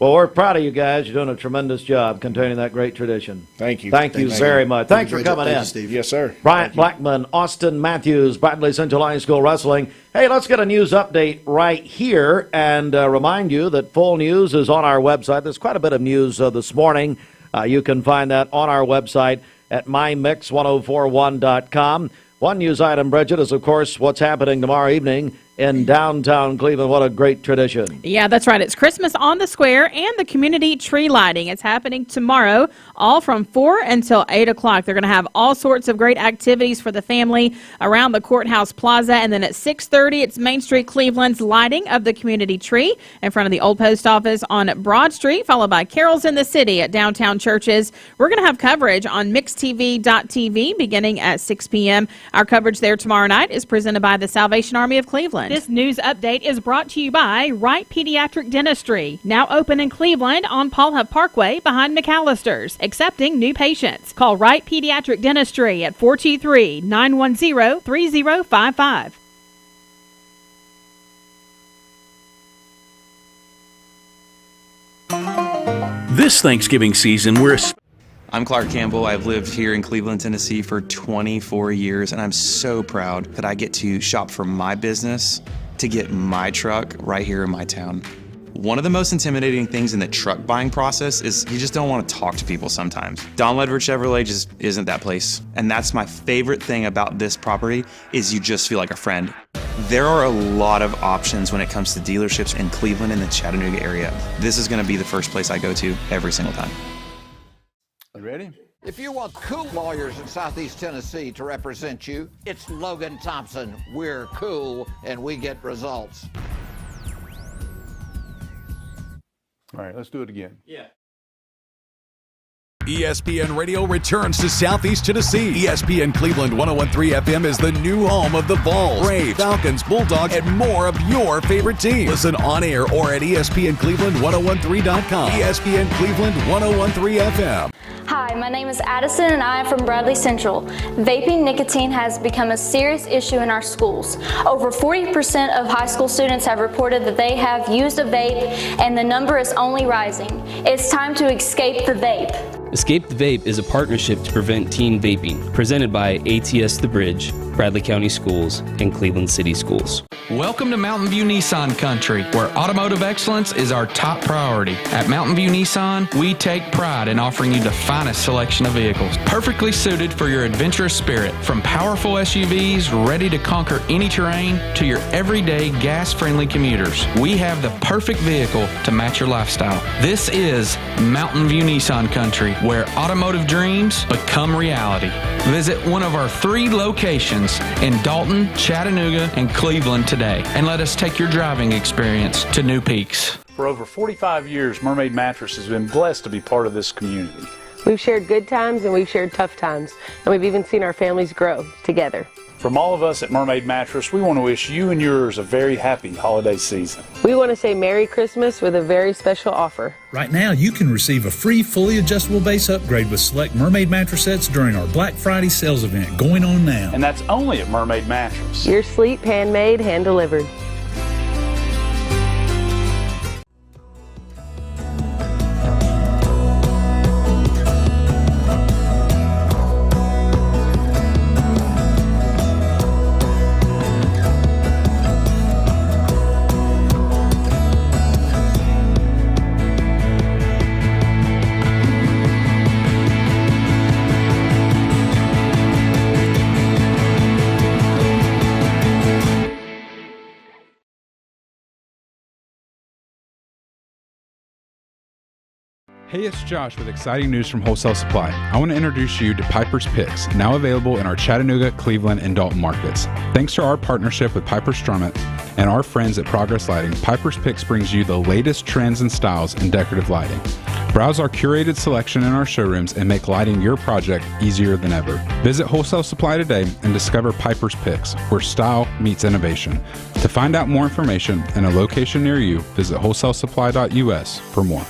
Well, we're proud of you guys. You're doing a tremendous job continuing that great tradition. Thank you. Thank you very much. Thanks for coming in. Steve. Yes, sir. Bryant Blackman, Austin Matthews, Bradley Central High School Wrestling. Hey, let's get a news update right here and remind you that full news is on our website. There's quite a bit of news this morning. You can find that on our website at mymix1041.com. One news item, Bridget, is, of course, what's happening tomorrow evening in downtown Cleveland. What a great tradition. Yeah, that's right. It's Christmas on the Square and the community tree lighting. It's happening tomorrow, all from 4 until 8 o'clock. They're going to have all sorts of great activities for the family around the Courthouse Plaza. And then at 6:30, it's Main Street Cleveland's lighting of the community tree in front of the old post office on Broad Street, followed by carols in the city at downtown churches. We're going to have coverage on mixtv.tv beginning at 6 p.m. Our coverage there tomorrow night is presented by the Salvation Army of Cleveland. This news update is brought to you by Wright Pediatric Dentistry, now open in Cleveland on Paul Huff Parkway behind McAllister's, accepting new patients. Call Wright Pediatric Dentistry at 423-910-3055. This Thanksgiving season, I'm Clark Campbell. I've lived here in Cleveland, Tennessee for 24 years, and I'm so proud that I get to shop for my business to get my truck right here in my town. One of the most intimidating things in the truck buying process is you just don't want to talk to people sometimes. Don Ledford Chevrolet just isn't that place. And that's my favorite thing about this property is you just feel like a friend. There are a lot of options when it comes to dealerships in Cleveland and the Chattanooga area. This is going to be the first place I go to every single time. Ready? If you want cool lawyers in Southeast Tennessee to represent you, it's Logan Thompson. We're cool and we get results. All right, let's do it again. Yeah. ESPN Radio returns to Southeast Tennessee. ESPN Cleveland 101.3 FM is the new home of the Vols, Braves, Falcons, Bulldogs, and more of your favorite teams. Listen on air or at ESPNCleveland1013.com. ESPN Cleveland 101.3 FM. Hi, my name is Addison and I am from Bradley Central. Vaping nicotine has become a serious issue in our schools. Over 40% of high school students have reported that they have used a vape, and the number is only rising. It's time to escape the vape. Escape the Vape is a partnership to prevent teen vaping, presented by ATS The Bridge, Bradley County Schools, and Cleveland City Schools. Welcome to Mountain View Nissan Country, where automotive excellence is our top priority. At Mountain View Nissan, we take pride in offering you the finest selection of vehicles, perfectly suited for your adventurous spirit. From powerful SUVs ready to conquer any terrain to your everyday gas-friendly commuters, we have the perfect vehicle to match your lifestyle. This is Mountain View Nissan Country, where automotive dreams become reality. Visit one of our 3 locations in Dalton, Chattanooga, and Cleveland today, and let us take your driving experience to new peaks. For over 45 years, Mermaid Mattress has been blessed to be part of this community. We've shared good times and we've shared tough times, and we've even seen our families grow together. From all of us at Mermaid Mattress, we want to wish you and yours a very happy holiday season. We want to say Merry Christmas with a very special offer. Right now, you can receive a free fully adjustable base upgrade with select Mermaid mattress sets during our Black Friday sales event going on now. And that's only at Mermaid Mattress. Your sleep handmade, hand delivered. Hey, it's Josh with exciting news from Wholesale Supply. I want to introduce you to Piper's Picks, now available in our Chattanooga, Cleveland, and Dalton markets. Thanks to our partnership with Piper Strummett and our friends at Progress Lighting, Piper's Picks brings you the latest trends and styles in decorative lighting. Browse our curated selection in our showrooms and make lighting your project easier than ever. Visit Wholesale Supply today and discover Piper's Picks, where style meets innovation. To find out more information and a location near you, visit wholesalesupply.us for more.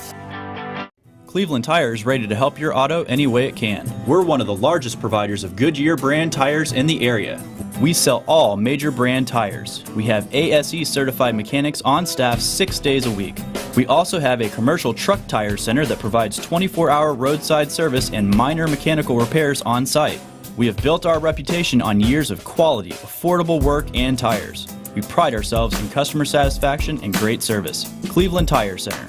Cleveland Tire is ready to help your auto any way it can. We're one of the largest providers of Goodyear brand tires in the area. We sell all major brand tires. We have ASE certified mechanics on staff 6 days a week. We also have a commercial truck tire center that provides 24-hour roadside service and minor mechanical repairs on site. We have built our reputation on years of quality, affordable work, and tires. We pride ourselves in customer satisfaction and great service. Cleveland Tire Center.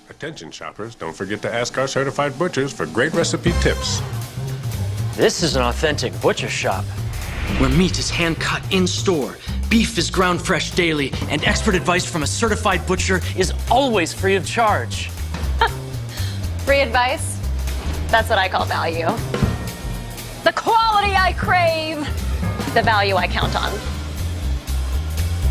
Attention shoppers, don't forget to ask our certified butchers for great recipe tips. This is an authentic butcher shop, where meat is hand-cut in-store, beef is ground fresh daily, and expert advice from a certified butcher is always free of charge. Free advice? That's what I call value. The quality I crave, the value I count on.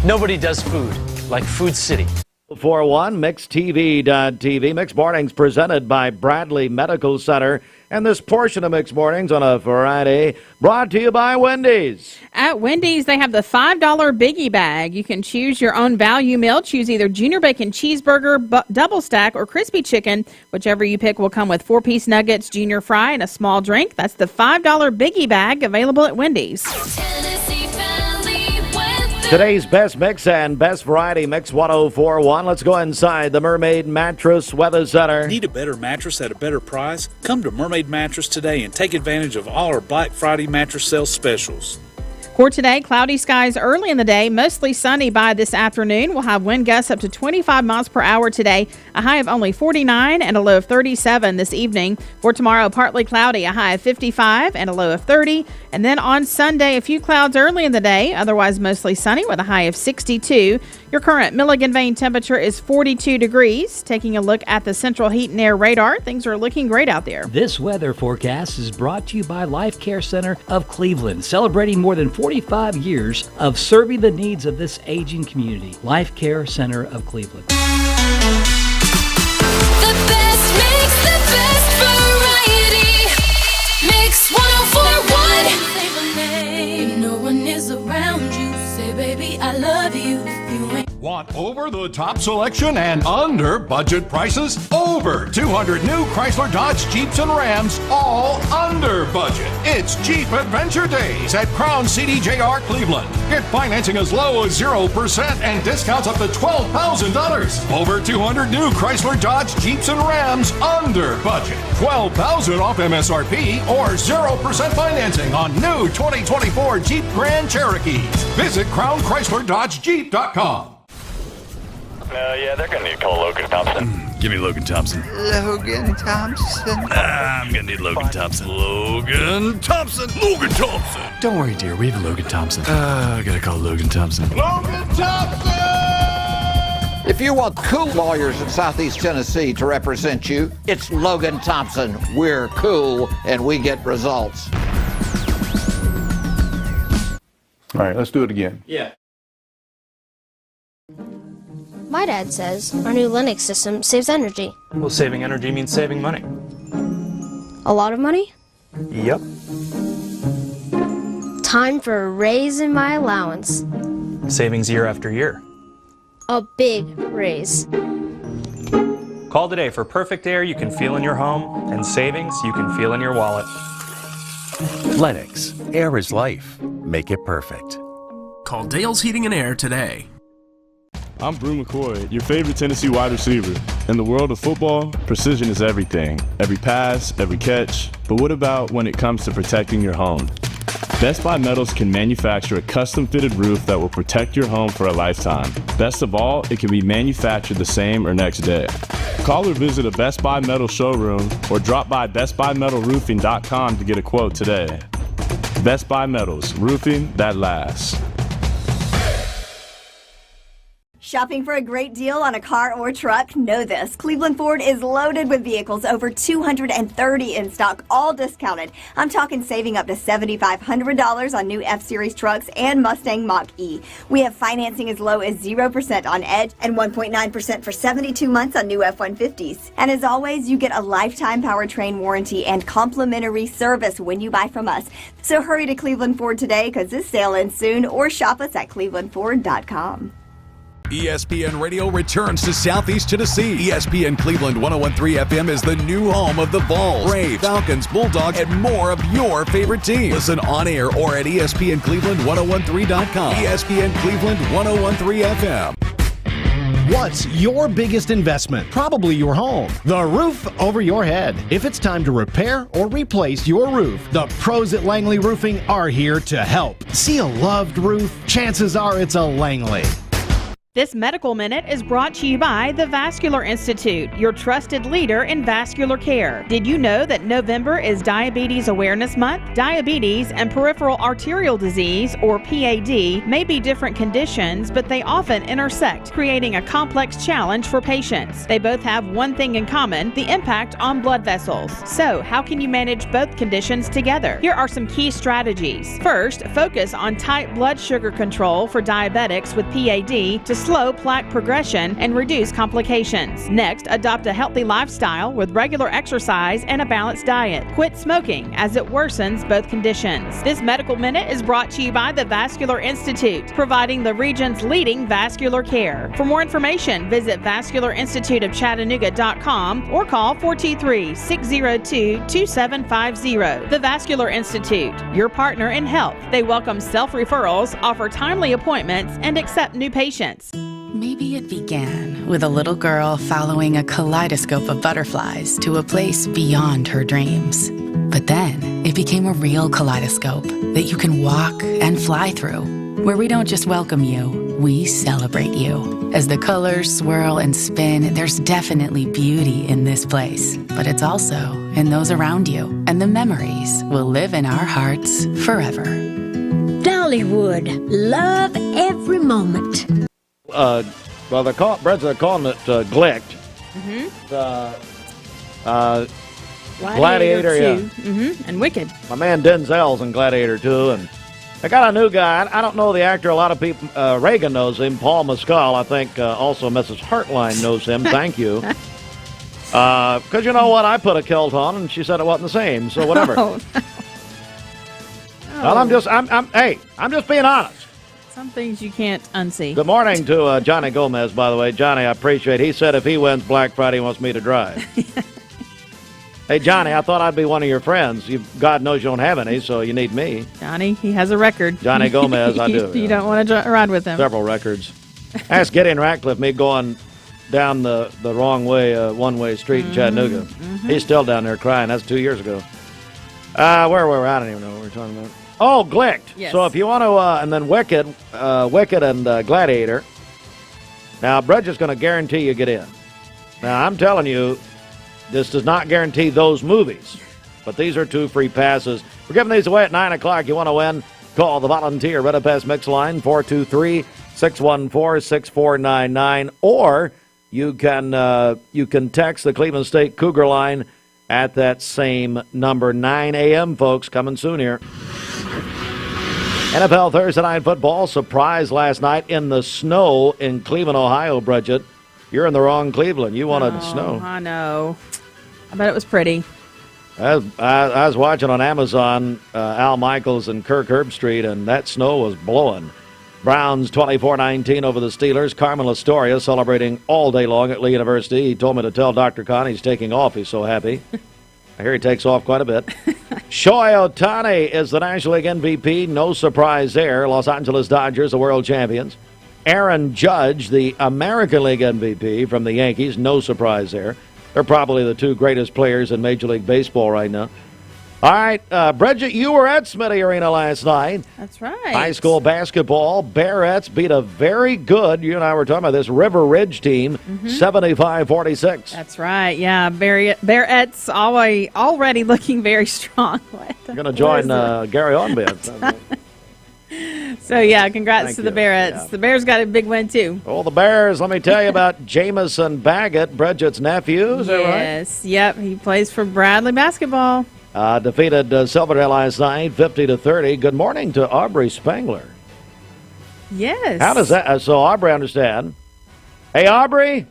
Nobody does food like Food City. 401 MixedTV.tv. Mixed Mornings presented by Bradley Medical Center. And this portion of Mixed Mornings on a Friday brought to you by Wendy's. At Wendy's, they have the $5 Biggie Bag. You can choose your own value meal. Choose either Junior Bacon Cheeseburger, Double Stack, or Crispy Chicken. Whichever you pick will come with 4-piece nuggets, junior fry, and a small drink. That's the $5 Biggie Bag, available at Wendy's. Today's best mix and best variety mix 1041. Let's go inside the Mermaid Mattress Weather Center. Need a better mattress at a better price? Come to Mermaid Mattress today and take advantage of all our Black Friday mattress sale specials. For today, cloudy skies early in the day, mostly sunny by this afternoon. We'll have wind gusts up to 25 miles per hour today, a high of only 49 and a low of 37 this evening. For tomorrow, partly cloudy, a high of 55 and a low of 30. And then on Sunday, a few clouds early in the day, otherwise mostly sunny with a high of 62. Your current Milligan Vane temperature is 42 degrees. Taking a look at the Central Heat and Air radar, things are looking great out there. This weather forecast is brought to you by Life Care Center of Cleveland, celebrating more than 45 years of serving the needs of this aging community. Life Care Center of Cleveland. The best mix, the best variety. Mix 1041. No one is around you. Say, baby, I love you. You ain't. Want over-the-top selection and under-budget prices? Over 200 new Chrysler, Dodge, Jeeps, and Rams, all under budget. It's Jeep Adventure Days at Crown CDJR Cleveland. Get financing as low as 0% and discounts up to $12,000. Over 200 new Chrysler, Dodge, Jeeps, and Rams under budget. $12,000 off MSRP or 0% financing on new 2024 Jeep Grand Cherokees. Visit CrownChryslerDodgeJeep.com. Yeah, they're going to need to call Logan Thompson. Give me Logan Thompson. Logan Thompson? I'm going to need Logan Thompson. Logan Thompson. Logan Thompson. Don't worry, dear. We have a Logan Thompson. I got to call Logan Thompson. Logan Thompson! If you want cool lawyers in Southeast Tennessee to represent you, it's Logan Thompson. We're cool and we get results. All right, let's do it again. Yeah. My dad says our new Linux system saves energy. Well, saving energy means saving money. A lot of money? Yep. Time for a raise in my allowance. Savings year after year. A big raise. Call today for perfect air you can feel in your home and savings you can feel in your wallet. Lennox. Air is life. Make it perfect. Call Dale's Heating and Air today. I'm Brew McCoy, your favorite Tennessee wide receiver. In the world of football, precision is everything. Every pass, every catch. But what about when it comes to protecting your home? Best Buy Metals can manufacture a custom-fitted roof that will protect your home for a lifetime. Best of all, it can be manufactured the same or next day. Call or visit a Best Buy Metal showroom or drop by bestbuymetalroofing.com to get a quote today. Best Buy Metals, roofing that lasts. Shopping for a great deal on a car or truck? Know this. Cleveland Ford is loaded with vehicles, over 230 in stock, all discounted. I'm talking saving up to $7,500 on new F-Series trucks and Mustang Mach-E. We have financing as low as 0% on Edge and 1.9% for 72 months on new F-150s. And as always, you get a lifetime powertrain warranty and complimentary service when you buy from us. So hurry to Cleveland Ford today because this sale ends soon, or shop us at clevelandford.com. ESPN Radio returns to Southeast Tennessee. ESPN Cleveland 101.3 FM is the new home of the Vols, Braves, Falcons, Bulldogs, and more of your favorite teams. Listen on air or at ESPNCleveland1013.com. ESPN Cleveland 101.3 FM. What's your biggest investment? Probably your home. The roof over your head. If it's time to repair or replace your roof, the pros at Langley Roofing are here to help. See a loved roof? Chances are it's a Langley. This Medical Minute is brought to you by the Vascular Institute, your trusted leader in vascular care. Did you know that November is Diabetes Awareness Month? Diabetes and peripheral arterial disease, or PAD, may be different conditions, but they often intersect, creating a complex challenge for patients. They both have one thing in common, the impact on blood vessels. So, how can you manage both conditions together? Here are some key strategies. First, focus on tight blood sugar control for diabetics with PAD to slow plaque progression and reduce complications. Next, adopt a healthy lifestyle with regular exercise and a balanced diet. Quit smoking as it worsens both conditions. This Medical Minute is brought to you by the Vascular Institute, providing the region's leading vascular care. For more information, visit vascularinstituteofchattanooga.com or call 423-602-2750. The Vascular Institute, your partner in health. They welcome self-referrals, offer timely appointments, and accept new patients. Maybe it began with a little girl following a kaleidoscope of butterflies to a place beyond her dreams. But then it became a real kaleidoscope that you can walk and fly through, where we don't just welcome you, we celebrate you. As the colors swirl and spin, there's definitely beauty in this place, but it's also in those around you, and the memories will live in our hearts forever. Dollywood, love every moment. Well, they're calling it Glicked. Gladiator, yeah. And Wicked. My man Denzel's in Gladiator 2, and I got a new guy. I don't know the actor. A lot of people, Reagan knows him. Paul Mescal, I think also Mrs. Hartline knows him. Thank you. Because you know what? I put a kilt on, and she said it wasn't the same, so whatever. Oh, no. Well, I'm just being honest. Some things you can't unsee. Good morning to Johnny Gomez, by the way. Johnny, I appreciate it. He said if he wins Black Friday, he wants me to drive. Hey, Johnny, I thought I'd be one of your friends. God knows you don't have any, so you need me. Johnny, he has a record. Johnny Gomez, I do. You don't want to ride with him. Several records. Ask Gideon Ratcliffe, me going down the wrong way, one-way street in Chattanooga. He's still down there crying. That's 2 years ago. Where were we? I don't even know what we're talking about. Oh, Glicked. Yes. So if you want to, and then Wicked and Gladiator. Now, Bridget's going to guarantee you get in. Now, I'm telling you, this does not guarantee those movies, but these are 2 free passes. We're giving these away at 9 o'clock. You want to win? Call the Volunteer Red Pass Mix line, 423-614-6499, or you can text the Cleveland State Cougar line at that same number. 9 a.m., folks, coming soon here. NFL Thursday Night Football, surprise last night in the snow in Cleveland, Ohio, Bridget. You're in the wrong Cleveland. You wanted snow. I know. I bet it was pretty. I was watching on Amazon Al Michaels and Kirk Herbstreit, and that snow was blowing. Browns 24-19 over the Steelers. Carmen Astoria celebrating all day long at Lee University. He told me to tell Dr. Khan he's taking off. He's so happy. I hear he takes off quite a bit. Shohei Ohtani is the National League MVP. No surprise there. Los Angeles Dodgers, the world champions. Aaron Judge, the American League MVP from the Yankees. No surprise there. They're probably the 2 greatest players in Major League Baseball right now. All right, Bridget, you were at Smitty Arena last night. That's right. High school basketball. Bearettes beat a very good, you and I were talking about this, River Ridge team, 75-46. That's right, yeah. Bearettes already looking very strong. You're going to join Gary Onbent. So, yeah, congrats to the Bearettes. Yeah. The Bears got a big win, too. Oh, the Bears. Let me tell you about Jamison Baggett, Bridget's nephew. Is that right? Yes, yep. He plays for Bradley basketball. Defeated Silverdale last night, 50-30. Good morning to Aubrey Spangler. Yes. How does that? So Aubrey, understand. Hey, Aubrey.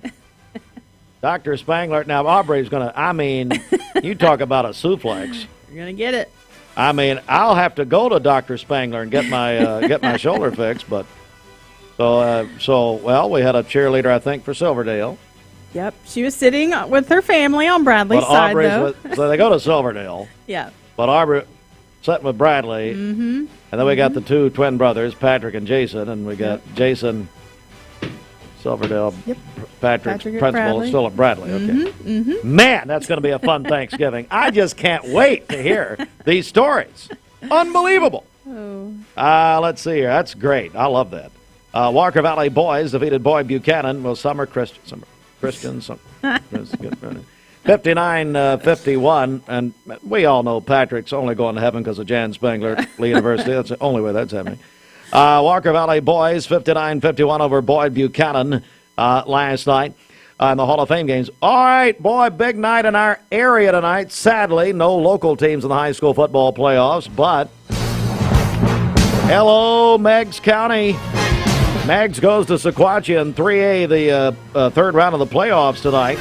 Dr. Spangler. Now, Aubrey's going to, you talk about a suplex. You're going to get it. I'll have to go to Dr. Spangler and get my shoulder fixed. But well, we had a cheerleader, I think, for Silverdale. Yep, she was sitting with her family on Bradley's side, though. So they go to Silverdale. Yeah. But Aubrey sitting with Bradley. And then we got the 2 twin brothers, Patrick and Jason, and we got Jason Silverdale. Yep. Patrick's Patrick at principal Bradley. is still at Bradley. Okay. Man, that's going to be a fun Thanksgiving. I just can't wait to hear these stories. Unbelievable. Let's see here. That's great. I love that. Walker Valley boys defeated Boyd Buchanan. Well, some are Christians. 59-51. And we all know Patrick's only going to heaven because of Jan Spangler Lee University. That's the only way that's happening. Walker Valley boys 59-51 over Boyd Buchanan last night in the Hall of Fame games. All right, boy, big night in our area tonight. Sadly, no local teams in the high school football playoffs, but hello, Meigs County. Meigs goes to Sequatchie in 3A, the third round of the playoffs tonight.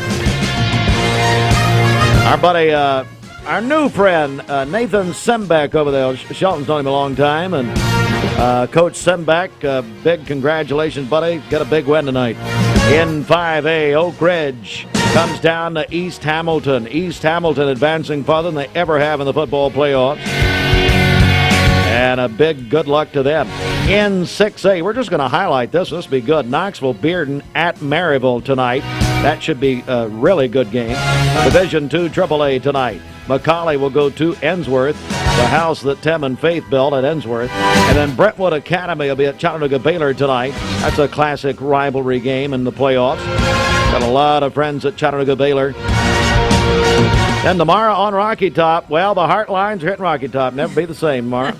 Our buddy, our new friend, Nathan Sembeck over there. Shelton's known him a long time, and Coach Sembeck, big congratulations, buddy. Got a big win tonight. In 5A, Oak Ridge comes down to East Hamilton. East Hamilton advancing farther than they ever have in the football playoffs. And a big good luck to them. In 6A, we're just going to highlight this. This will be good. Knoxville-Bearden at Maryville tonight. That should be a really good game. Division II AAA tonight. McCauley will go to Ensworth, the house that Tim and Faith built at Ensworth. And then Brentwood Academy will be at Chattanooga Baylor tonight. That's a classic rivalry game in the playoffs. Got a lot of friends at Chattanooga Baylor. Then tomorrow on Rocky Top, well, the Heartlines are hitting Rocky Top. Never be the same tomorrow.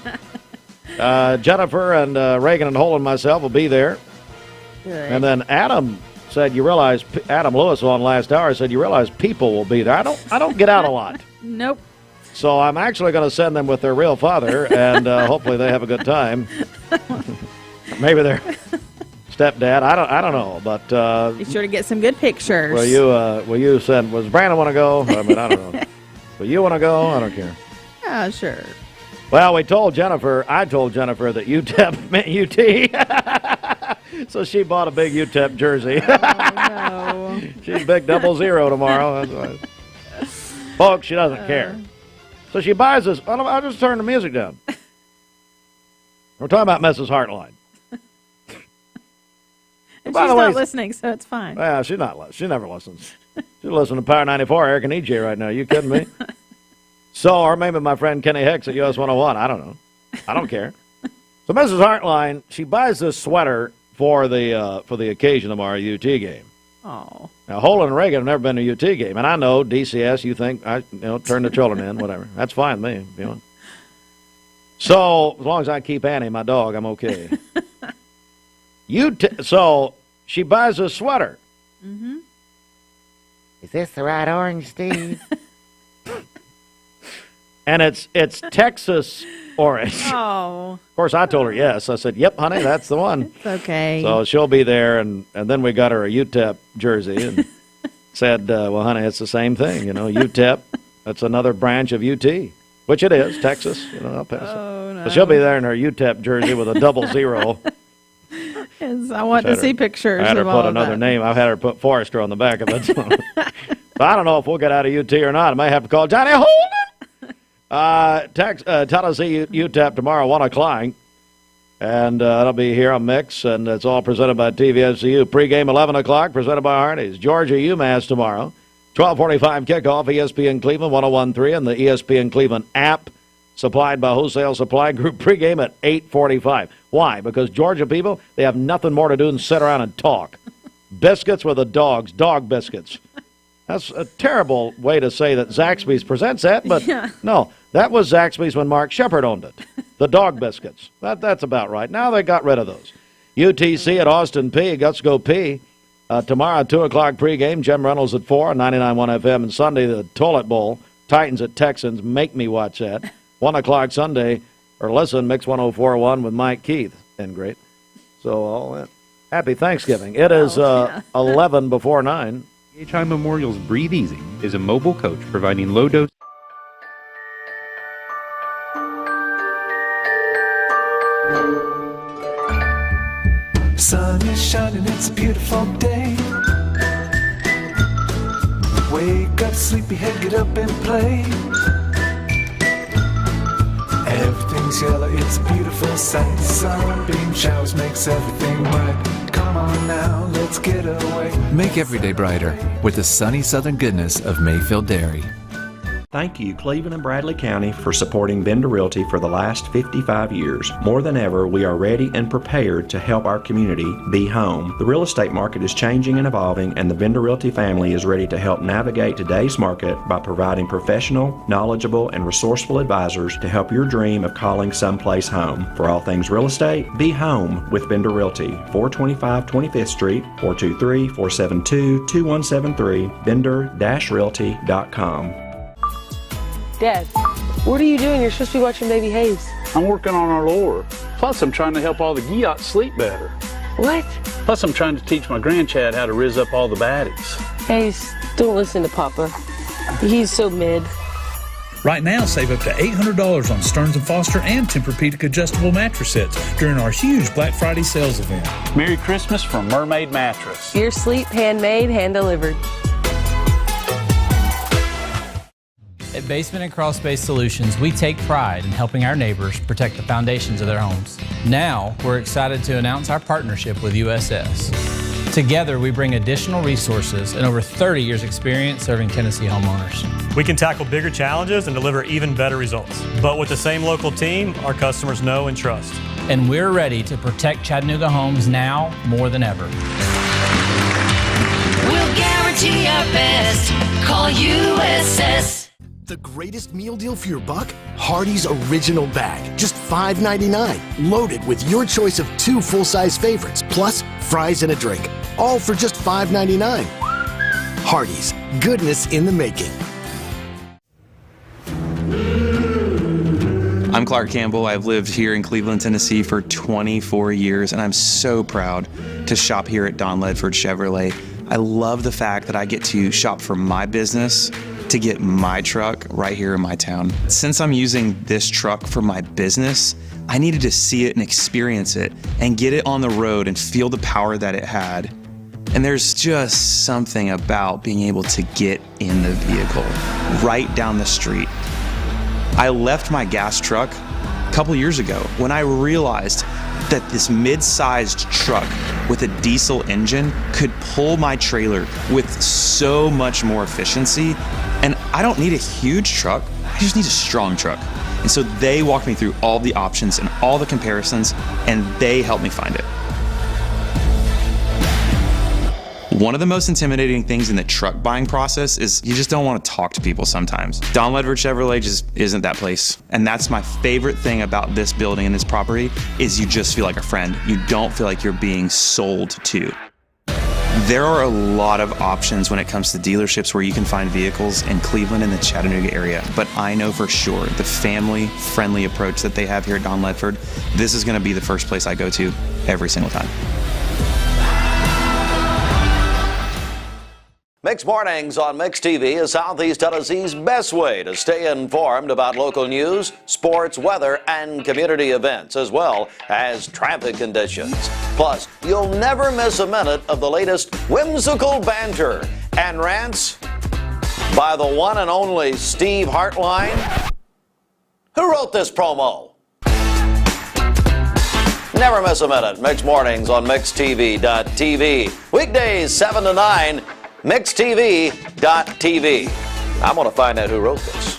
Jennifer and Reagan and Hole and myself will be there. Good. And then Adam said, you realize, Adam Lewis on last hour said, you realize people will be there. I don't get out a lot. Nope. So I'm actually going to send them with their real father, and hopefully they have a good time. Maybe their stepdad. I don't know, but be sure to get some good pictures. Will you send? Was Brandon want to go? I mean, I don't know. Will you want to go? I don't care. Yeah, sure. Well, I told Jennifer that UTEP meant UT. So she bought a big UTEP jersey. Oh, no. She's big 00 tomorrow. That's why. Folks, she doesn't care. So she buys this. I'll just turn the music down. We're talking about Mrs. Heartline. And By she's the way, not listening, so it's fine. Yeah, she's not. She never listens. She's listening to Power 94, Eric and EJ right now. You kidding me? So, or maybe my friend Kenny Hicks at US 101. I don't know. I don't care. So Mrs. Heartline, she buys this sweater for the occasion of our UT game. Oh. Now, Holland and Reagan have never been to a UT game, and I know DCS. You think turn the children in, whatever. That's fine with me. If you want. So as long as I keep Annie, my dog, I'm okay. So she buys a sweater. Mm-hmm. Is this the right orange, Steve? And it's Texas orange. Oh. Of course, I told her yes. I said, yep, honey, that's the one. It's okay. So she'll be there, and then we got her a UTEP jersey and said, well, honey, it's the same thing. UTEP, that's another branch of UT, which it is, Texas. I'll pass it. No. So she'll be there in her UTEP jersey with a 00. Yes, I want to see pictures. I had her of put all another that. name. I've had her put Forrester on the back of it. So I don't know if we'll get out of UT or not. I may have to call Johnny Holden. Tennessee UTEP tomorrow, 1 o'clock. And it'll be here on Mix, and it's all presented by TVSCU. Pre-game 11 o'clock, presented by Hardee's. Georgia UMass tomorrow. 12:45 kickoff, ESPN Cleveland 101.3, and the ESPN Cleveland app, supplied by Wholesale Supply Group. Pre-game at 8:45. Why? Because Georgia people, they have nothing more to do than sit around and talk. Biscuits with the dogs, dog biscuits. That's a terrible way to say that Zaxby's presents that, but no, that was Zaxby's when Mark Shepard owned it. The dog biscuits. That's about right. Now they got rid of those. UTC at Austin P. Let's go P. Tomorrow, 2 o'clock pregame. Jim Reynolds at 4 on 99.1 FM. And Sunday, the Toilet Bowl. Titans at Texans. Make me watch that. 1 o'clock Sunday, or listen, Mix 104.1 with Mike Keith. And great. So, all that. Happy Thanksgiving. It is 11 before 9. PHI Memorial's Breathe Easy is a mobile coach providing low-dose. Sun is shining, it's a beautiful day. Wake up, sleepyhead, get up and play. Everything's yellow, it's a beautiful sight. Sunbeam showers makes everything right. Come Come on now, let's get away. Make every day brighter with the sunny southern goodness of Mayfield Dairy. Thank you, Cleveland and Bradley County, for supporting Bender Realty for the last 55 years. More than ever, we are ready and prepared to help our community be home. The real estate market is changing and evolving, and the Bender Realty family is ready to help navigate today's market by providing professional, knowledgeable, and resourceful advisors to help your dream of calling someplace home. For all things real estate, be home with Bender Realty, 425 25th Street, 423-472-2173, bender-realty.com. Dad, what are you doing? You're supposed to be watching Baby Hayes. I'm working on our lure. Plus, I'm trying to help all the geots sleep better. What? Plus, I'm trying to teach my grandchad how to riz up all the baddies. Hayes, don't listen to Papa. He's so mid. Right now, save up to $800 on Stearns & Foster and Tempur-Pedic adjustable mattress sets during our huge Black Friday sales event. Merry Christmas from Mermaid Mattress. Your sleep handmade, hand-delivered. At Basement and Crawl Space Solutions, we take pride in helping our neighbors protect the foundations of their homes. Now, we're excited to announce our partnership with USS. Together, we bring additional resources and over 30 years experience serving Tennessee homeowners. We can tackle bigger challenges and deliver even better results. But with the same local team, our customers know and trust. And we're ready to protect Chattanooga homes now more than ever. We'll guarantee our best. Call USS. The greatest meal deal for your buck? Hardee's Original Bag. Just $5.99. Loaded with your choice of 2 full-size favorites, plus fries and a drink. All for just $5.99. Hardee's. Goodness in the making. I'm Clark Campbell. I've lived here in Cleveland, Tennessee for 24 years, and I'm so proud to shop here at Don Ledford Chevrolet. I love the fact that I get to shop for my business to get my truck right here in my town. Since I'm using this truck for my business, I needed to see it and experience it and get it on the road and feel the power that it had. And there's just something about being able to get in the vehicle right down the street. I left my gas truck a couple years ago when I realized that this mid-sized truck with a diesel engine could pull my trailer with so much more efficiency. And I don't need a huge truck, I just need a strong truck. And so they walked me through all the options and all the comparisons, and they helped me find it. One of the most intimidating things in the truck buying process is you just don't want to talk to people sometimes. Don Ledford Chevrolet just isn't that place. And that's my favorite thing about this building and this property is you just feel like a friend. You don't feel like you're being sold to. There are a lot of options when it comes to dealerships where you can find vehicles in Cleveland and the Chattanooga area, but I know for sure the family-friendly approach that they have here at Don Ledford, this is going to be the first place I go to every single time. Mixed Mornings on Mixed TV is Southeast Tennessee's best way to stay informed about local news, sports, weather, and community events, as well as traffic conditions. Plus, you'll never miss a minute of the latest whimsical banter and rants by the one and only Steve Hartline. Who wrote this promo? Never miss a minute. Mixed Mornings on MixedTV.tv. Weekdays 7 to 9. MixedTV.tv. I'm going to find out who wrote this.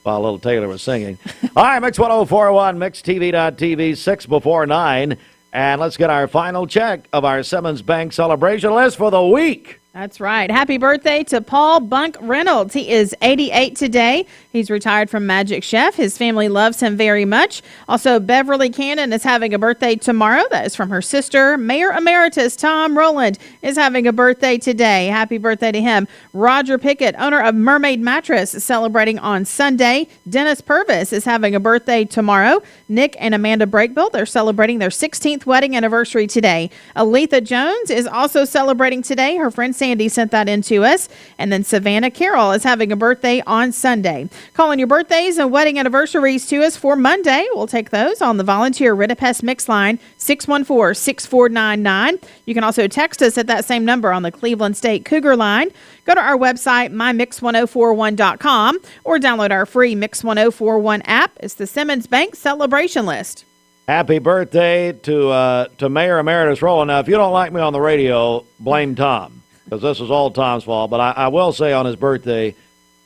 While little Taylor was singing. All right, Mix 1041, MixedTV.tv, 6 before 9. And let's get our final check of our Simmons Bank celebration list for the week. That's right. Happy birthday to Paul Bunk Reynolds. He is 88 today. He's retired from Magic Chef. His family loves him very much. Also, Beverly Cannon is having a birthday tomorrow. That is from her sister. Mayor Emeritus Tom Rowland is having a birthday today. Happy birthday to him. Roger Pickett, owner of Mermaid Mattress, is celebrating on Sunday. Dennis Purvis is having a birthday tomorrow. Nick and Amanda Breakbill, they're celebrating their 16th wedding anniversary today. Aletha Jones is also celebrating today. Her friend Sandy sent that in to us. And then Savannah Carroll is having a birthday on Sunday. Calling your birthdays and wedding anniversaries to us for Monday. We'll take those on the Volunteer Ritipest Mix line, 614-6499. You can also text us at that same number on the Cleveland State Cougar line. Go to our website, mymix1041.com, or download our free Mix 1041 app. It's the Simmons Bank Celebration List. Happy birthday to Mayor Emeritus Rowland. Now, if you don't like me on the radio, blame Tom, because this is all Tom's fault. But I will say on his birthday,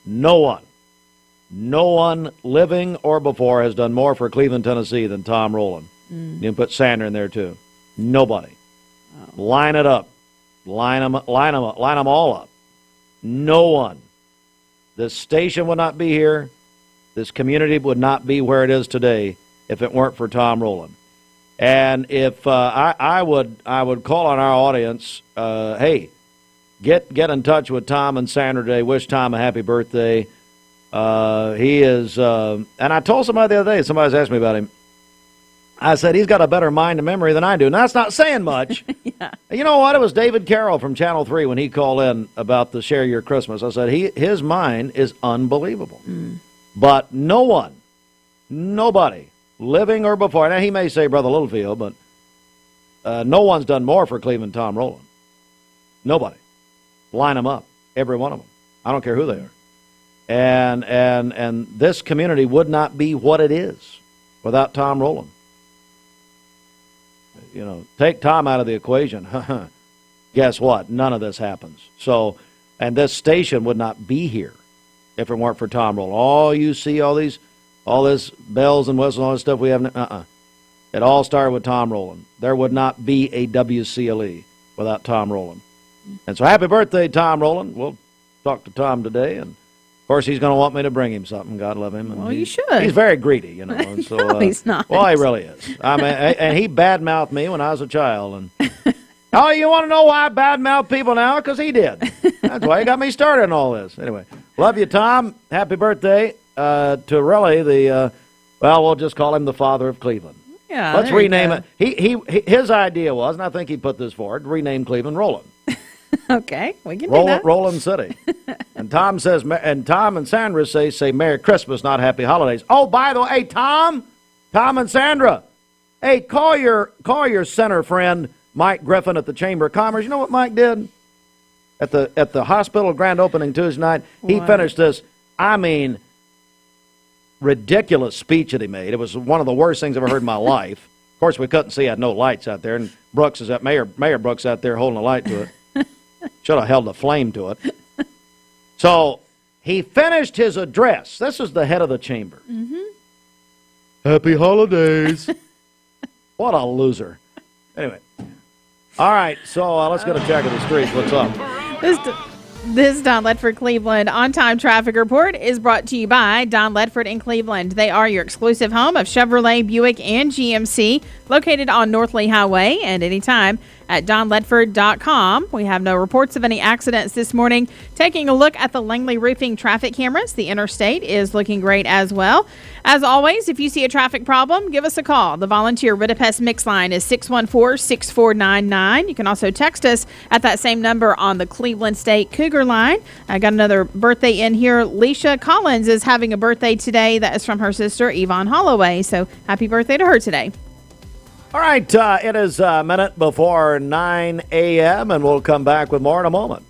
no one living or before has done more for Cleveland, Tennessee than Tom Rowland. You can put Sandra in there, too. Nobody. Oh. Line it up. Line them all up. No one. This station would not be here. This community would not be where it is today if it weren't for Tom Rowland. And if I would call on our audience, hey, get in touch with Tom and Sandra today. Wish Tom a happy birthday. He is, and I told somebody the other day, somebody's asked me about him. I said, he's got a better mind and memory than I do. Now, that's not saying much. Yeah. You know what? It was David Carroll from Channel 3 when he called in about the Share Your Christmas. I said, his mind is unbelievable. But nobody, living or before, now he may say Brother Littlefield, but no one's done more for Cleveland Tom Rowland. Nobody. Line them up, every one of them. I don't care who they are. And this community would not be what it is without Tom Rowland. You know, take Tom out of the equation. Guess what? None of this happens. So, and this station would not be here if it weren't for Tom Rowland. All you see, all this bells and whistles and all this stuff we have. It all started with Tom Rowland. There would not be a WCLE without Tom Rowland. And so, happy birthday, Tom Rowland. We'll talk to Tom today, and of course, he's going to want me to bring him something. God love him. And well, you should. He's very greedy, you know. And so, no, he's not. Well, he really is. I mean, and he badmouthed me when I was a child. And oh, you want to know why I badmouth people now? Because he did. That's why he got me started in all this. Anyway, love you, Tom. Happy birthday to really we'll just call him the father of Cleveland. Yeah, let's rename it. His idea was, and I think he put this forward, rename Cleveland Rowland. Okay, we can do that. Rowland City. And Tom says, and Tom and Sandra say Merry Christmas, not Happy Holidays. Oh, by the way, hey, Tom and Sandra, hey, call your center friend Mike Griffin at the Chamber of Commerce. You know what Mike did at the hospital grand opening Tuesday night? He finished this, ridiculous speech that he made. It was one of the worst things I've ever heard in my life. Of course, we couldn't see. I had no lights out there, and Mayor Brooks out there holding a light to it. Should have held a flame to it. So he finished his address. This is the head of the chamber. Mm-hmm. Happy holidays. What a loser. Anyway. All right, so let's get a check of the streets. What's up? This Don Ledford Cleveland on-time traffic report is brought to you by Don Ledford in Cleveland. They are your exclusive home of Chevrolet, Buick, and GMC, located on North Lee Highway, and anytime at donledford.com. We have no reports of any accidents this morning. Taking a look at the Langley Roofing traffic cameras, the interstate is looking great as well. As always, if you see a traffic problem, give us a call. The Volunteer Ritipest Mix line is 614-6499. You can also text us at that same number on the Cleveland State Cougar line. I got another birthday in here. Leisha Collins is having a birthday today. That is from her sister, Yvonne Holloway. So happy birthday to her today. All right, it is a minute before 9 a.m., and we'll come back with more in a moment.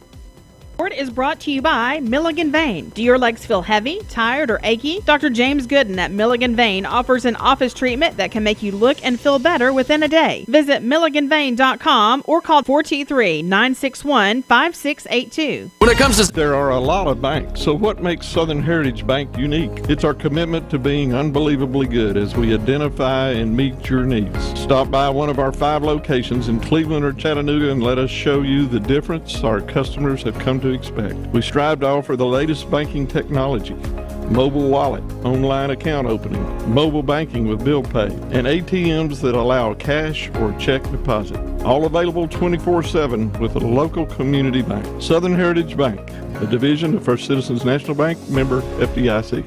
Is brought to you by Milligan Vein. Do your legs feel heavy, tired, or achy? Dr. James Gooden at Milligan Vein offers an office treatment that can make you look and feel better within a day. Visit milliganvein.com or call 423-961-5682. When it comes to there are a lot of banks, so what makes Southern Heritage Bank unique? It's our commitment to being unbelievably good as we identify and meet your needs. Stop by one of our 5 locations in Cleveland or Chattanooga and let us show you the difference our customers have come to expect. We strive to offer the latest banking technology, mobile wallet, online account opening, mobile banking with bill pay, and ATMs that allow cash or check deposit. All available 24/7 with a local community bank. Southern Heritage Bank, a division of First Citizens National Bank, member FDIC.